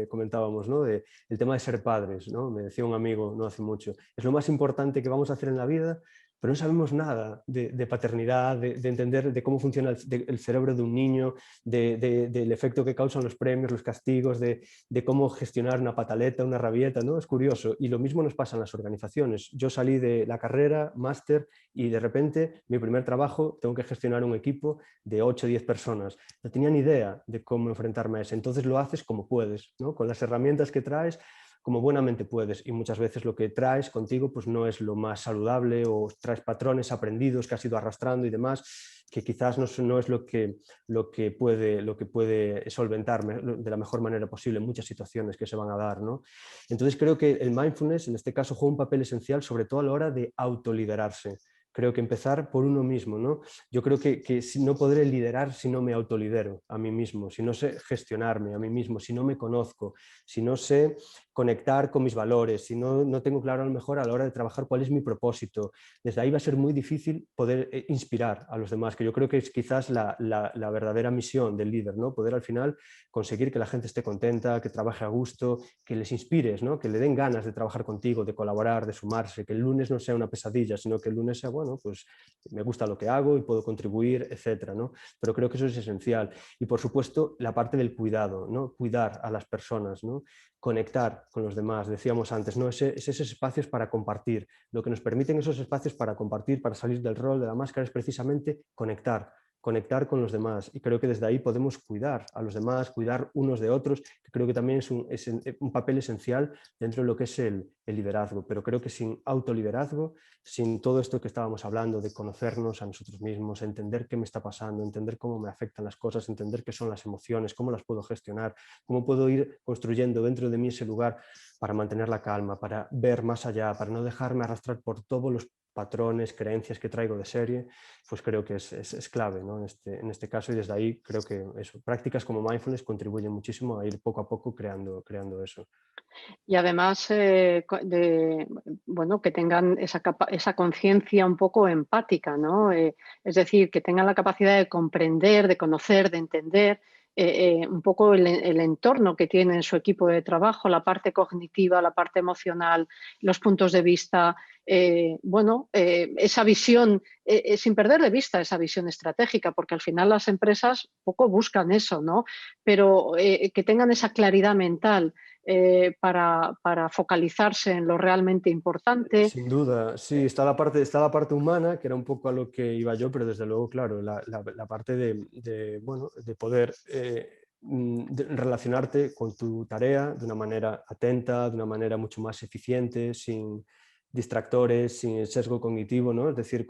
comentábamos, ¿no? El tema de ser padres, ¿no? Me decía un amigo no hace mucho, es lo más importante que vamos a hacer en la vida, pero no sabemos nada de paternidad, de entender de cómo funciona el cerebro de un niño, del efecto que causan los premios, los castigos, de cómo gestionar una pataleta, una rabieta, ¿no? Es curioso. Y lo mismo nos pasa en las organizaciones. Yo salí de la carrera, máster, y de repente mi primer trabajo tengo que gestionar un equipo de 8 o 10 personas. No tenía ni idea de cómo enfrentarme a eso. Entonces lo haces como puedes, ¿no? Con las herramientas que traes, como buenamente puedes. Y muchas veces lo que traes contigo pues no es lo más saludable, o traes patrones aprendidos que has ido arrastrando y demás, que quizás no es lo que puede solventar de la mejor manera posible en muchas situaciones que se van a dar, ¿no? Entonces creo que el mindfulness en este caso juega un papel esencial, sobre todo a la hora de autoliderarse. Creo que empezar por uno mismo, ¿no? Yo creo que no podré liderar si no me autolidero a mí mismo, si no sé gestionarme a mí mismo, si no me conozco, si no sé conectar con mis valores, si no tengo claro a lo mejor a la hora de trabajar cuál es mi propósito. Desde ahí va a ser muy difícil poder inspirar a los demás, que yo creo que es quizás la verdadera misión del líder, ¿no? Poder al final conseguir que la gente esté contenta, que trabaje a gusto, que les inspires, ¿no? Que le den ganas de trabajar contigo, de colaborar, de sumarse, que el lunes no sea una pesadilla, sino que el lunes sea, bueno, pues me gusta lo que hago y puedo contribuir, etcétera, ¿no? Pero creo que eso es esencial. Y por supuesto, la parte del cuidado, ¿no? Cuidar a las personas, ¿no? Conectar con los demás, decíamos antes, ¿no? Esos espacios para compartir. Lo que nos permiten esos espacios para compartir, para salir del rol de la máscara, es precisamente conectar con los demás. Y creo que desde ahí podemos cuidar a los demás, cuidar unos de otros, que creo que también es un papel esencial dentro de lo que es el liderazgo. Pero creo que sin autoliderazgo, sin todo esto que estábamos hablando de conocernos a nosotros mismos, entender qué me está pasando, entender cómo me afectan las cosas, entender qué son las emociones, cómo las puedo gestionar, cómo puedo ir construyendo dentro de mí ese lugar para mantener la calma, para ver más allá, para no dejarme arrastrar por todos los patrones, creencias que traigo de serie, pues creo que es clave, ¿no? En este caso, y desde ahí creo que eso, prácticas como mindfulness contribuyen muchísimo a ir poco a poco creando eso. Y además, bueno, que tengan esa conciencia un poco empática, ¿no? Es decir, que tengan la capacidad de comprender, de conocer, de entender un poco el entorno que tiene en su equipo de trabajo, la parte cognitiva, la parte emocional, los puntos de vista, bueno, esa visión, sin perder de vista esa visión estratégica, porque al final las empresas poco buscan eso, ¿no? Pero que tengan esa claridad mental para focalizarse en lo realmente importante. Sin duda, sí, está la parte humana, que era un poco a lo que iba yo, pero desde luego, claro, la parte bueno, de poder de relacionarte con tu tarea de una manera atenta, de una manera mucho más eficiente, sin, distractores, sin el sesgo cognitivo, ¿no? Es decir,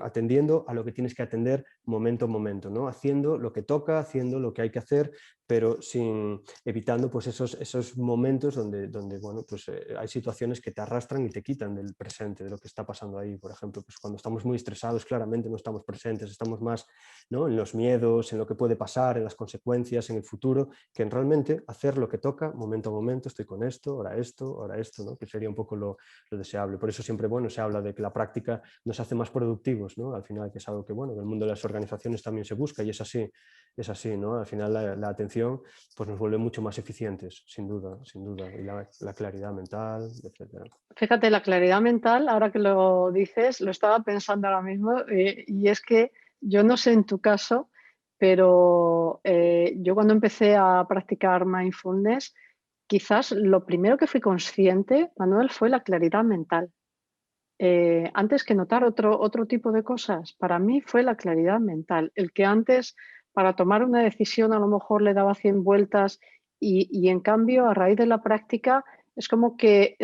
atendiendo a lo que tienes que atender momento a momento, ¿no? Haciendo lo que toca, haciendo lo que hay que hacer, pero evitando pues, esos momentos donde bueno, pues, hay situaciones que te arrastran y te quitan del presente, de lo que está pasando ahí. Por ejemplo, pues, cuando estamos muy estresados, claramente no estamos presentes, estamos más, ¿no?, en los miedos, en lo que puede pasar, en las consecuencias, en el futuro, que en realmente hacer lo que toca momento a momento. Estoy con esto, ahora esto, ¿no?, que sería un poco lo deseable. Por eso siempre, bueno, se habla de que la práctica nos hace más productivos, ¿no? Al final, que es algo que, bueno, en el mundo de las organizaciones también se busca, y es así, ¿no? Al final la atención pues nos vuelve mucho más eficientes, sin duda, sin duda. Y la claridad mental, etcétera. Fíjate, la claridad mental, ahora que lo dices, lo estaba pensando ahora mismo, y es que yo no sé en tu caso, pero yo cuando empecé a practicar mindfulness, quizás lo primero que fui consciente, Manuel, fue la claridad mental. Antes que notar otro tipo de cosas, para mí fue la claridad mental. El que antes, para tomar una decisión, a lo mejor le daba 100 vueltas y en cambio, a raíz de la práctica, es como que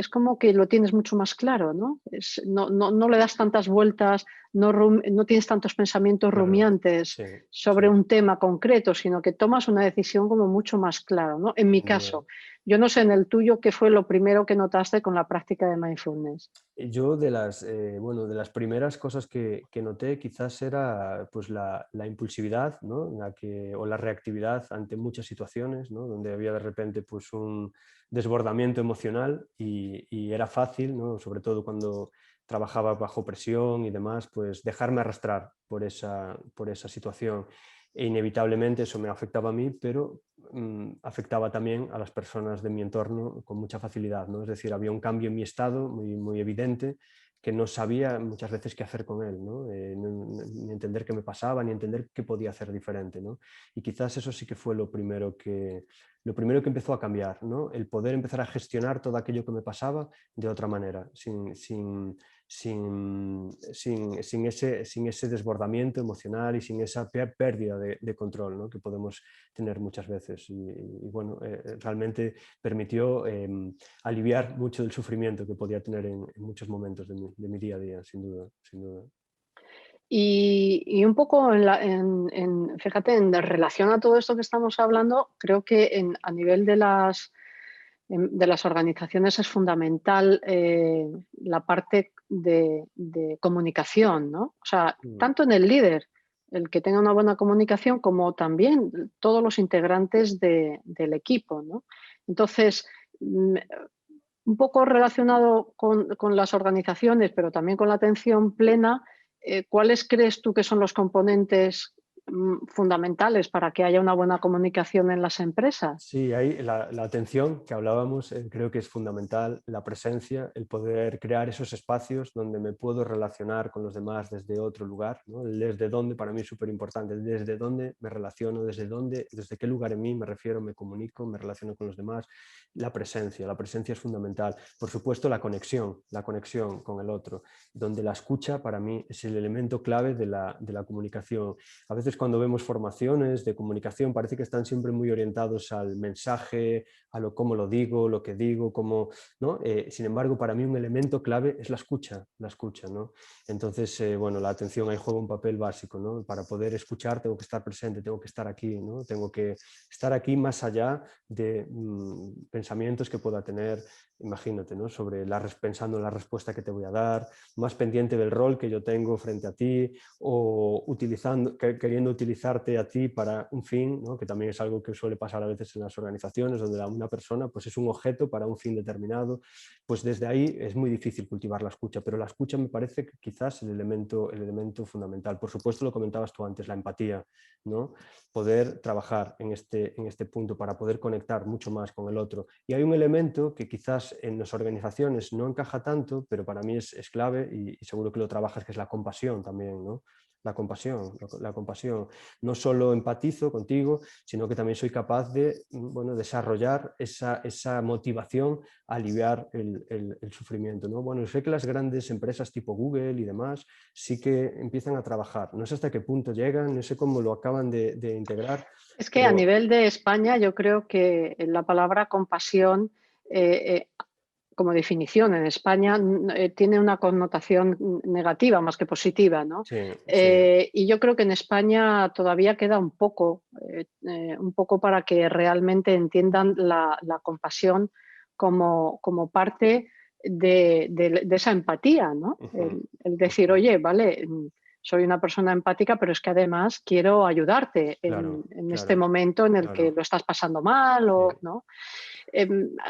lo tienes mucho más claro, ¿no? No le das tantas vueltas, no tienes tantos pensamientos Claro, rumiantes sí, sobre sí, un tema concreto, sino que tomas una decisión como mucho más clara, ¿no? En mi sin duda. caso, yo no sé en el tuyo qué fue lo primero que notaste con la práctica de mindfulness. Yo bueno, de las primeras cosas que noté quizás era pues, la impulsividad, ¿no?, o la reactividad ante muchas situaciones, ¿no?, donde había de repente pues, un desbordamiento emocional y era fácil, ¿no?, sobre todo cuando trabajaba bajo presión y demás, pues dejarme arrastrar por esa situación. E inevitablemente eso me afectaba a mí, pero afectaba también a las personas de mi entorno con mucha facilidad, ¿no? Es decir, había un cambio en mi estado muy, muy evidente, que no sabía muchas veces qué hacer con él, ¿no? Ni entender qué me pasaba, ni entender qué podía hacer diferente, ¿no? Y quizás eso sí que fue lo primero que empezó a cambiar, ¿no? El poder empezar a gestionar todo aquello que me pasaba de otra manera, sin ese desbordamiento emocional y sin esa pérdida de control, ¿no?, que podemos tener muchas veces. Y bueno, realmente permitió aliviar mucho del sufrimiento que podía tener en muchos momentos de mi día a día, sin duda, sin duda. Y un poco fíjate, en relación a todo esto que estamos hablando, creo que a nivel de las organizaciones es fundamental la parte de comunicación, ¿no? O sea, Mm. tanto en el líder, el que tenga una buena comunicación, como también todos los integrantes del equipo, ¿no? Entonces, mm, un poco relacionado con las organizaciones, pero también con la atención plena, ¿cuáles crees tú que son los componentes fundamentales para que haya una buena comunicación en las empresas? Sí, ahí la atención que hablábamos, creo que es fundamental, la presencia, el poder crear esos espacios donde me puedo relacionar con los demás desde otro lugar, ¿no? El desde dónde para mí es súper importante, desde dónde me relaciono, desde qué lugar en mí me refiero, me comunico, me relaciono con los demás. La presencia es fundamental. Por supuesto, la conexión con el otro, donde la escucha para mí es el elemento clave de la comunicación. A veces cuando vemos formaciones de comunicación parece que están siempre muy orientados al mensaje, cómo lo digo, lo que digo, cómo, ¿no? Sin embargo, para mí un elemento clave es la escucha, ¿no? Entonces, bueno, la atención ahí juega un papel básico, ¿no? Para poder escuchar tengo que estar presente, tengo que estar aquí, ¿no? Tengo que estar aquí más allá de pensamientos que pueda tener, imagínate, ¿no?, pensando en la respuesta que te voy a dar, más pendiente del rol que yo tengo frente a ti, o queriendo utilizarte a ti para un fin, ¿no?, que también es algo que suele pasar a veces en las organizaciones, donde una persona pues, es un objeto para un fin determinado. Pues desde ahí es muy difícil cultivar la escucha, pero la escucha me parece que quizás el elemento fundamental. Por supuesto, lo comentabas tú antes, la empatía, ¿no? Poder trabajar en este punto para poder conectar mucho más con el otro. Y hay un elemento que quizás en las organizaciones no encaja tanto, pero para mí es clave, y seguro que lo trabajas, que es la compasión también, ¿no? La compasión. No solo empatizo contigo, sino que también soy capaz de, bueno, desarrollar esa motivación a aliviar el sufrimiento, ¿no? Bueno, sé que las grandes empresas tipo Google y demás sí que empiezan a trabajar. No sé hasta qué punto llegan, no sé cómo lo acaban de integrar, Es que a pero nivel de España yo creo que la palabra compasión, eh, eh, como definición en España tiene una connotación negativa más que positiva, ¿no? Sí, sí. Y yo creo que en España todavía queda un poco para que realmente entiendan la compasión como parte de esa empatía, ¿no? Ujú, El decir, ujú. oye, vale, soy una persona empática, pero es que además quiero ayudarte Claro, en este claro, momento en el que claro. lo estás pasando mal, Sí. o, ¿no?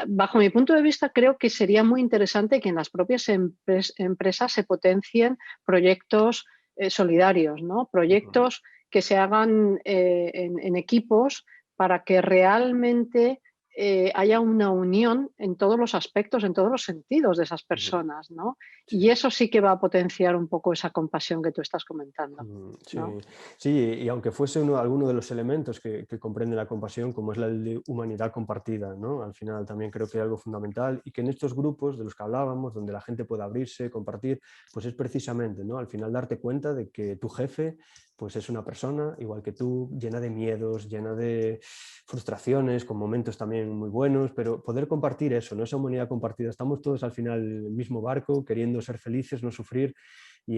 Bajo mi punto de vista, creo que sería muy interesante que en las propias empresas se potencien proyectos solidarios, ¿no? Ujú. Proyectos que se hagan en equipos para que realmente haya una unión en todos los aspectos, en todos los sentidos de esas Ujú. personas, ¿no? Sí. Y eso sí que va a potenciar un poco esa compasión que tú estás comentando, Sí, ¿no? sí, y aunque fuese alguno de los elementos que comprende la compasión, como es la de humanidad compartida, ¿no? Al final también creo que es algo fundamental y que en estos grupos de los que hablábamos, donde la gente puede abrirse, compartir, pues es precisamente, ¿no? Al final darte cuenta de que tu jefe, pues es una persona igual que tú, llena de miedos, llena de frustraciones, con momentos también muy buenos, pero poder compartir eso, ¿no? Esa humanidad compartida. Estamos todos al final en el mismo barco, queriendo ser felices, no sufrir. Y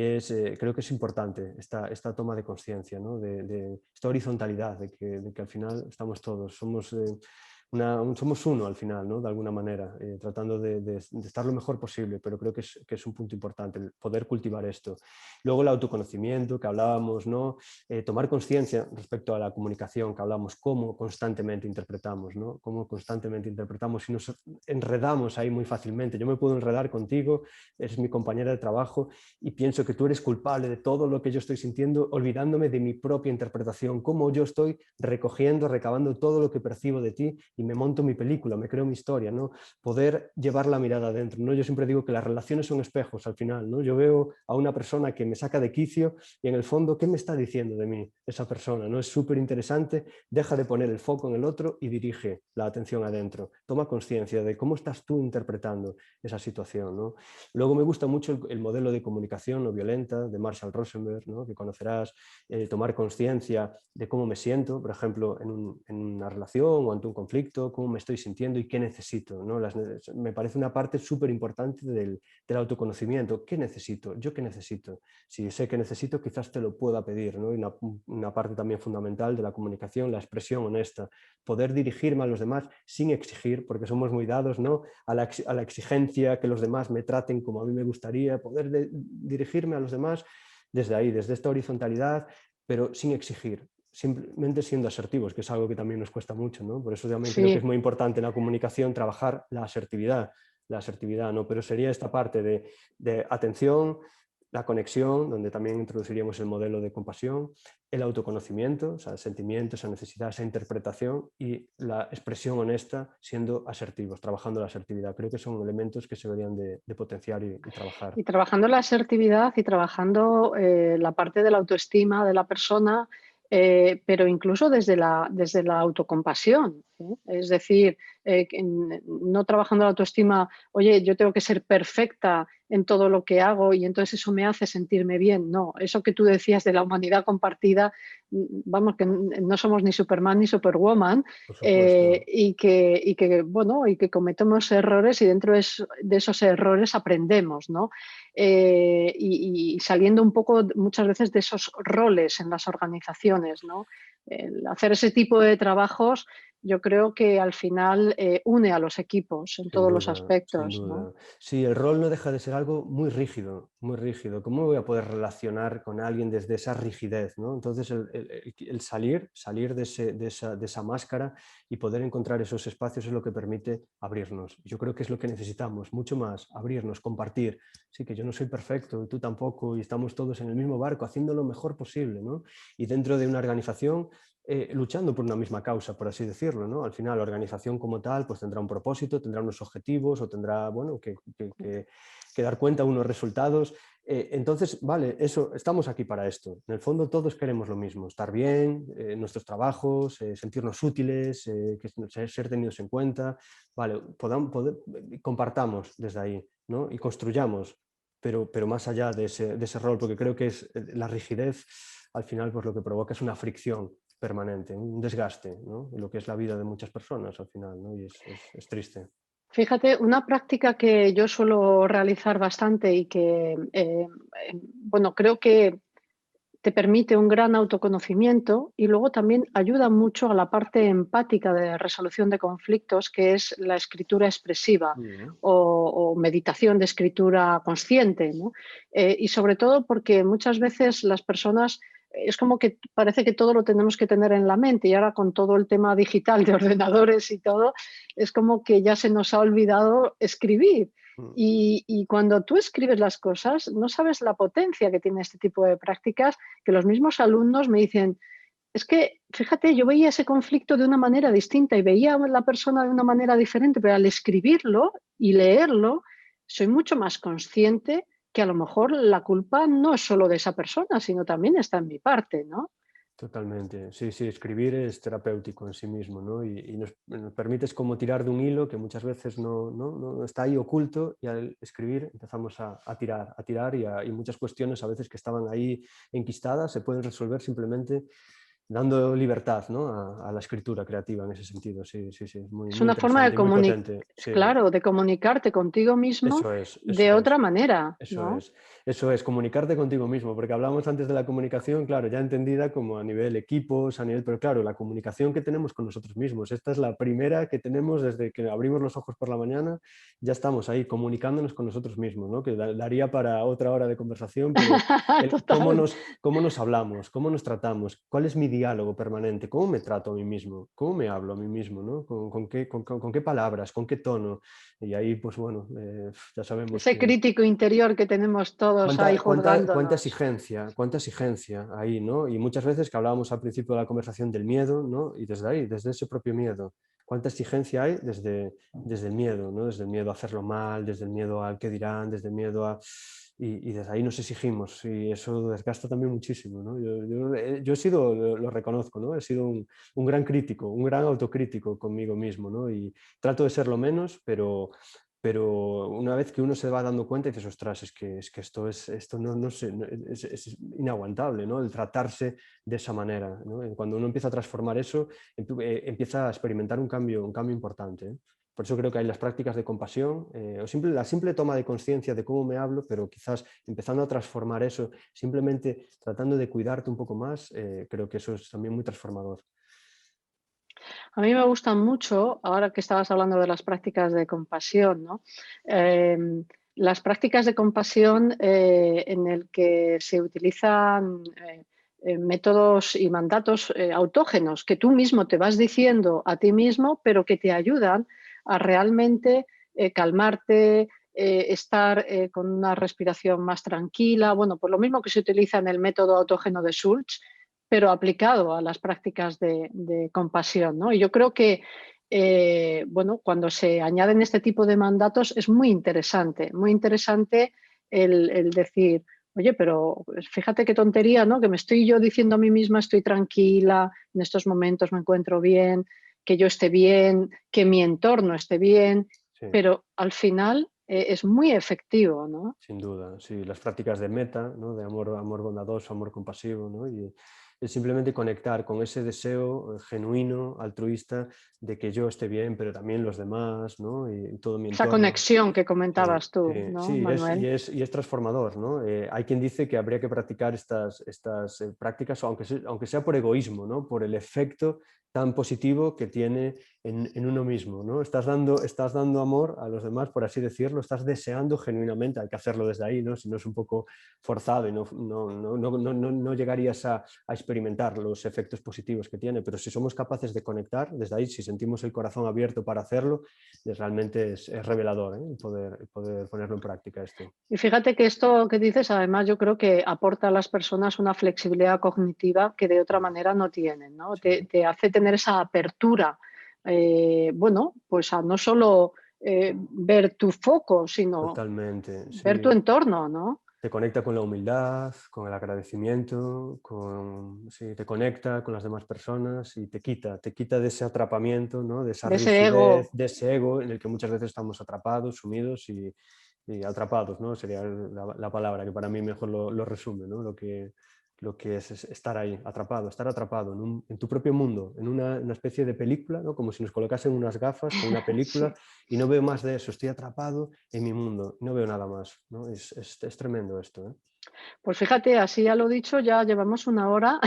creo que es importante esta toma de conciencia, ¿no? De esta horizontalidad, de que al final estamos todos, somos uno al final, ¿no? De alguna manera, tratando de estar lo mejor posible, pero creo que es un punto importante, el poder cultivar esto. Luego el autoconocimiento que hablábamos, ¿no? Tomar conciencia respecto a la comunicación que hablamos, cómo constantemente interpretamos, ¿no? Cómo constantemente interpretamos y nos enredamos ahí muy fácilmente. Yo me puedo enredar contigo, eres mi compañera de trabajo y pienso que tú eres culpable de todo lo que yo estoy sintiendo, olvidándome de mi propia interpretación, cómo yo estoy recogiendo, recabando todo lo que percibo de ti y me monto mi película, me creo mi historia, ¿no? Poder llevar la mirada adentro, ¿no? Yo siempre digo que las relaciones son espejos al final, ¿no? Yo veo a una persona que me saca de quicio y en el fondo, ¿qué me está diciendo de mí esa persona, ¿no? Es súper interesante, deja de poner el foco en el otro y dirige la atención adentro. Toma conciencia de cómo estás tú interpretando esa situación, ¿no? Luego me gusta mucho el modelo de comunicación no violenta de Marshall Rosenberg, ¿no? Que conocerás, tomar conciencia de cómo me siento, por ejemplo, en una relación o ante un conflicto, cómo me estoy sintiendo y qué necesito, ¿no? Me parece una parte súper importante del autoconocimiento. ¿Qué necesito? ¿Yo qué necesito? Si sé que necesito, quizás te lo pueda pedir, ¿no? Y una parte también fundamental de la comunicación, la expresión honesta, poder dirigirme a los demás sin exigir, porque somos muy dados, ¿no? A la exigencia, que los demás me traten como a mí me gustaría, poder dirigirme a los demás desde ahí, desde esta horizontalidad, pero sin exigir, simplemente siendo asertivos, que es algo que también nos cuesta mucho, ¿no? Por eso también creo que es Sí. muy importante en la comunicación trabajar la asertividad, ¿no? Pero sería esta parte de atención, la conexión, donde también introduciríamos el modelo de compasión, el autoconocimiento, o sea, el sentimiento, esa necesidad, esa interpretación y la expresión honesta siendo asertivos, trabajando la asertividad. Creo que son elementos que se deberían de potenciar y trabajar. Y trabajando la asertividad y trabajando la parte de la autoestima de la persona, pero incluso desde la autocompasión, ¿eh? Es decir, no trabajando la autoestima, oye, yo tengo que ser perfecta en todo lo que hago y entonces eso me hace sentirme bien. No, eso que tú decías de la humanidad compartida, vamos, que no somos ni Superman ni Superwoman, Por supuesto. bueno, y que cometemos errores y dentro de esos errores aprendemos, ¿no? Y saliendo un poco muchas veces de esos roles en las organizaciones, ¿no? El hacer ese tipo de trabajos, yo creo que al final une a los equipos en Sin todos los duda, sin aspectos, ¿no? duda. Sí, el rol no deja de ser algo muy rígido, muy rígido. ¿Cómo me voy a poder relacionar con alguien desde esa rigidez, ¿no? Entonces, el salir de esa máscara y poder encontrar esos espacios es lo que permite abrirnos. Yo creo que es lo que necesitamos, mucho más, abrirnos, compartir. Sí, que yo no soy perfecto y tú tampoco y estamos todos en el mismo barco haciendo lo mejor posible, ¿no? Y dentro de una organización luchando por una misma causa, por así decirlo, ¿no? Al final, la organización como tal pues tendrá un propósito, tendrá unos objetivos o tendrá, bueno, que dar cuenta de unos resultados. Entonces, vale, eso, estamos aquí para esto. En el fondo todos queremos lo mismo, estar bien en nuestros trabajos, sentirnos útiles, ser tenidos en cuenta. Vale, compartamos desde ahí, ¿no? Y construyamos, pero más allá de ese rol, porque creo que es la rigidez, al final pues lo que provoca es una fricción permanente, un desgaste, ¿no? En lo que es la vida de muchas personas al final, ¿no? Y es triste. Fíjate, una práctica que yo suelo realizar bastante y que, bueno, creo que te permite un gran autoconocimiento y luego también ayuda mucho a la parte empática de resolución de conflictos, que es la escritura expresiva Mm, o meditación de escritura consciente, ¿no? Y sobre todo porque muchas veces las personas es como que parece que todo lo tenemos que tener en la mente y ahora con todo el tema digital de ordenadores y todo, es como que ya se nos ha olvidado escribir. mm. Y cuando tú escribes las cosas, no sabes la potencia que tiene este tipo de prácticas, que los mismos alumnos me dicen, es que, fíjate, yo veía ese conflicto de una manera distinta y veía a la persona de una manera diferente, pero al escribirlo y leerlo, soy mucho más consciente que a lo mejor la culpa no es solo de esa persona, sino también está en mi parte, ¿no? Totalmente. Sí, sí, escribir es terapéutico en sí mismo, ¿no? Y nos permite es como tirar de un hilo que muchas veces no está ahí oculto y al escribir empezamos a tirar y muchas cuestiones a veces que estaban ahí enquistadas se pueden resolver simplemente dando libertad, ¿no? A la escritura creativa en ese sentido. Sí, sí, sí, muy, Es muy una forma de interesante y muy potente. Sí, claro, de comunicarte contigo mismo eso es, de eso es. otra manera, Eso ¿no? es, eso es, comunicarte contigo mismo, porque hablamos antes de la comunicación, claro, ya entendida como a nivel equipos, a nivel, pero claro, la comunicación que tenemos con nosotros mismos, esta es la primera que tenemos desde que abrimos los ojos por la mañana, ya estamos ahí comunicándonos con nosotros mismos, ¿no? Que daría para otra hora de conversación, pero Total. cómo nos hablamos, cómo nos tratamos, cuál es mi diálogo permanente, cómo me trato a mí mismo, cómo me hablo a mí mismo, ¿no? Con qué palabras, con qué tono, y ahí, pues bueno, ya sabemos Ese que crítico interior que tenemos todos ahí juzgándonos. cuánta exigencia ahí, ¿no? Y muchas veces que hablábamos al principio de la conversación del miedo, ¿no? Y desde ahí, desde ese propio miedo, cuánta exigencia hay desde el miedo, ¿no? Desde el miedo a hacerlo mal, desde el miedo al qué dirán, desde el miedo a... Y desde ahí nos exigimos y eso desgasta también muchísimo, ¿no? Yo he sido, lo reconozco, ¿no? He sido un gran crítico, un gran autocrítico conmigo mismo, ¿no? Y trato de ser lo menos, pero una vez que uno se va dando cuenta, dices, ostras, es que esto no sé, es inaguantable, ¿no? El tratarse de esa manera, ¿no? Y cuando uno empieza a transformar eso, empieza a experimentar un cambio importante, ¿eh? Por eso creo que hay las prácticas de compasión, la simple toma de conciencia de cómo me hablo, pero quizás empezando a transformar eso, simplemente tratando de cuidarte un poco más, creo que eso es también muy transformador. A mí me gustan mucho, ahora que estabas hablando de las prácticas de compasión, ¿no? Las prácticas de compasión en el que se utilizan métodos y mandatos autógenos que tú mismo te vas diciendo a ti mismo, pero que te ayudan a realmente calmarte, estar con una respiración más tranquila. Bueno, pues lo mismo que se utiliza en el método autógeno de Schultz, pero aplicado a las prácticas de compasión, ¿no? Y yo creo que, bueno, cuando se añaden este tipo de mandatos es muy interesante el decir, oye, pero fíjate qué tontería, ¿no? Que me estoy yo diciendo a mí misma, estoy tranquila, en estos momentos me encuentro bien, que yo esté bien, que mi entorno esté bien, Sí. pero al final es muy efectivo, ¿no? Sin duda, sí, las prácticas de meta, ¿no? De amor, amor bondadoso, amor compasivo, ¿no? Y es simplemente conectar con ese deseo genuino, altruista, de que yo esté bien, pero también los demás, ¿no? Y todo mi Esa entorno. conexión que Sí, comentabas tú, sí, ¿no, sí, Manuel? y es transformador, ¿no? Hay quien dice que habría que practicar estas prácticas, aunque sea por egoísmo, ¿no? Por el efecto tan positivo que tiene en uno mismo, ¿no? Estás dando amor a los demás, por así decirlo, estás deseando genuinamente, hay que hacerlo desde ahí, ¿no? Si no es un poco forzado y no llegarías a experimentar los efectos positivos que tiene, pero si somos capaces de conectar desde ahí, si sentimos el corazón abierto para hacerlo, realmente es revelador, ¿eh? Poder ponerlo en práctica esto. Y fíjate que esto que dices, además, yo creo que aporta a las personas una flexibilidad cognitiva que de otra manera no tienen, ¿no? Sí, Te hace tener esa apertura, bueno, pues a no solo ver tu foco, sino totalmente, ver tu sí. entorno, ¿no? Te conecta con la humildad, con el agradecimiento, sí, te conecta con las demás personas y te quita de ese atrapamiento, ¿no? De esa De ese ego. rigidez, de ese ego en el que muchas veces estamos atrapados, sumidos y atrapados, ¿no? Sería la palabra que para mí mejor lo resume, ¿no? lo que es estar ahí, estar atrapado en tu propio mundo, en una especie de película, ¿no? Como si nos colocasen unas gafas con una película Sí. y no veo más de eso, estoy atrapado en mi mundo, no veo nada más, ¿no? Es tremendo esto, ¿eh? Pues fíjate, así ya lo dicho, ya llevamos una hora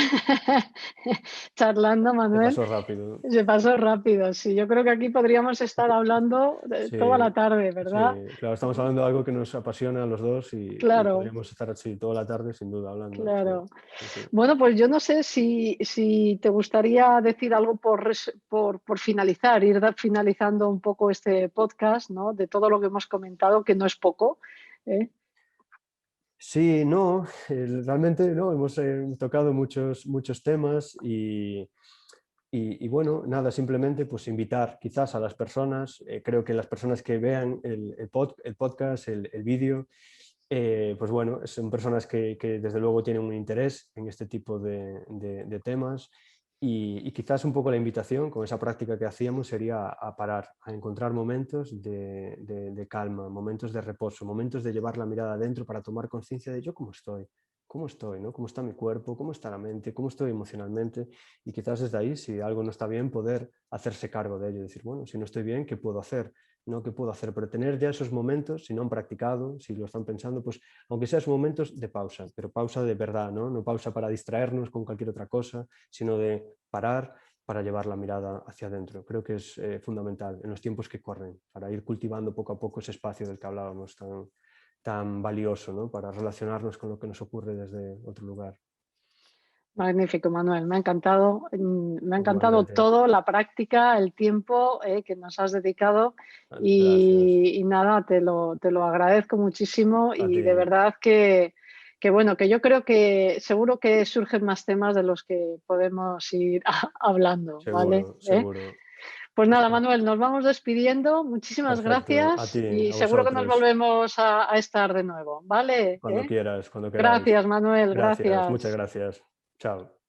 charlando, Se Manuel. pasó rápido. Se pasó rápido, sí. Yo creo que aquí podríamos estar hablando toda Sí, la tarde, sí, ¿verdad? claro, estamos hablando de algo que nos apasiona a los dos y Claro, podríamos estar así toda la tarde sin duda hablando, sí, claro. sí, sí. Bueno, pues yo no sé si te gustaría decir algo por finalizar, finalizando un poco este podcast, ¿no? De todo lo que hemos comentado, que no es poco, ¿eh? Sí, no, realmente no, hemos tocado muchos temas y bueno, nada, simplemente pues invitar quizás a las personas, creo que las personas que vean el podcast, el vídeo, pues bueno, son personas que desde luego tienen un interés en este tipo de temas y quizás un poco la invitación con esa práctica que hacíamos sería a parar, a encontrar momentos de calma, momentos de reposo, momentos de llevar la mirada adentro para tomar conciencia de yo cómo estoy, ¿no? Cómo está mi cuerpo, cómo está la mente, cómo estoy emocionalmente y quizás desde ahí, si algo no está bien, poder hacerse cargo de ello, decir, bueno, si no estoy bien, ¿qué puedo hacer? ¿No? ¿Qué puedo hacer? Pero tener ya esos momentos, si no han practicado, si lo están pensando, pues aunque sea esos momentos de pausa, pero pausa de verdad, ¿no? No pausa para distraernos con cualquier otra cosa, sino de parar para llevar la mirada hacia adentro. Creo que es fundamental en los tiempos que corren, para ir cultivando poco a poco ese espacio del que hablábamos tan valioso, ¿no? Para relacionarnos con lo que nos ocurre desde otro lugar. Magnífico, Manuel. Me ha encantado Igualmente, todo, la práctica, el tiempo que nos has dedicado gracias y nada, te lo agradezco muchísimo a y ti, de verdad que bueno, que yo creo que seguro que surgen más temas de los que podemos ir hablando, ¿vale? seguro, seguro. Pues nada, Manuel, nos vamos despidiendo. Muchísimas Perfecto, a gracias ti, y a seguro que nos vosotros. volvemos a estar de nuevo, ¿vale? Cuando quieras, cuando queráis. Gracias, Manuel, Gracias, muchas gracias. gracias. Chao.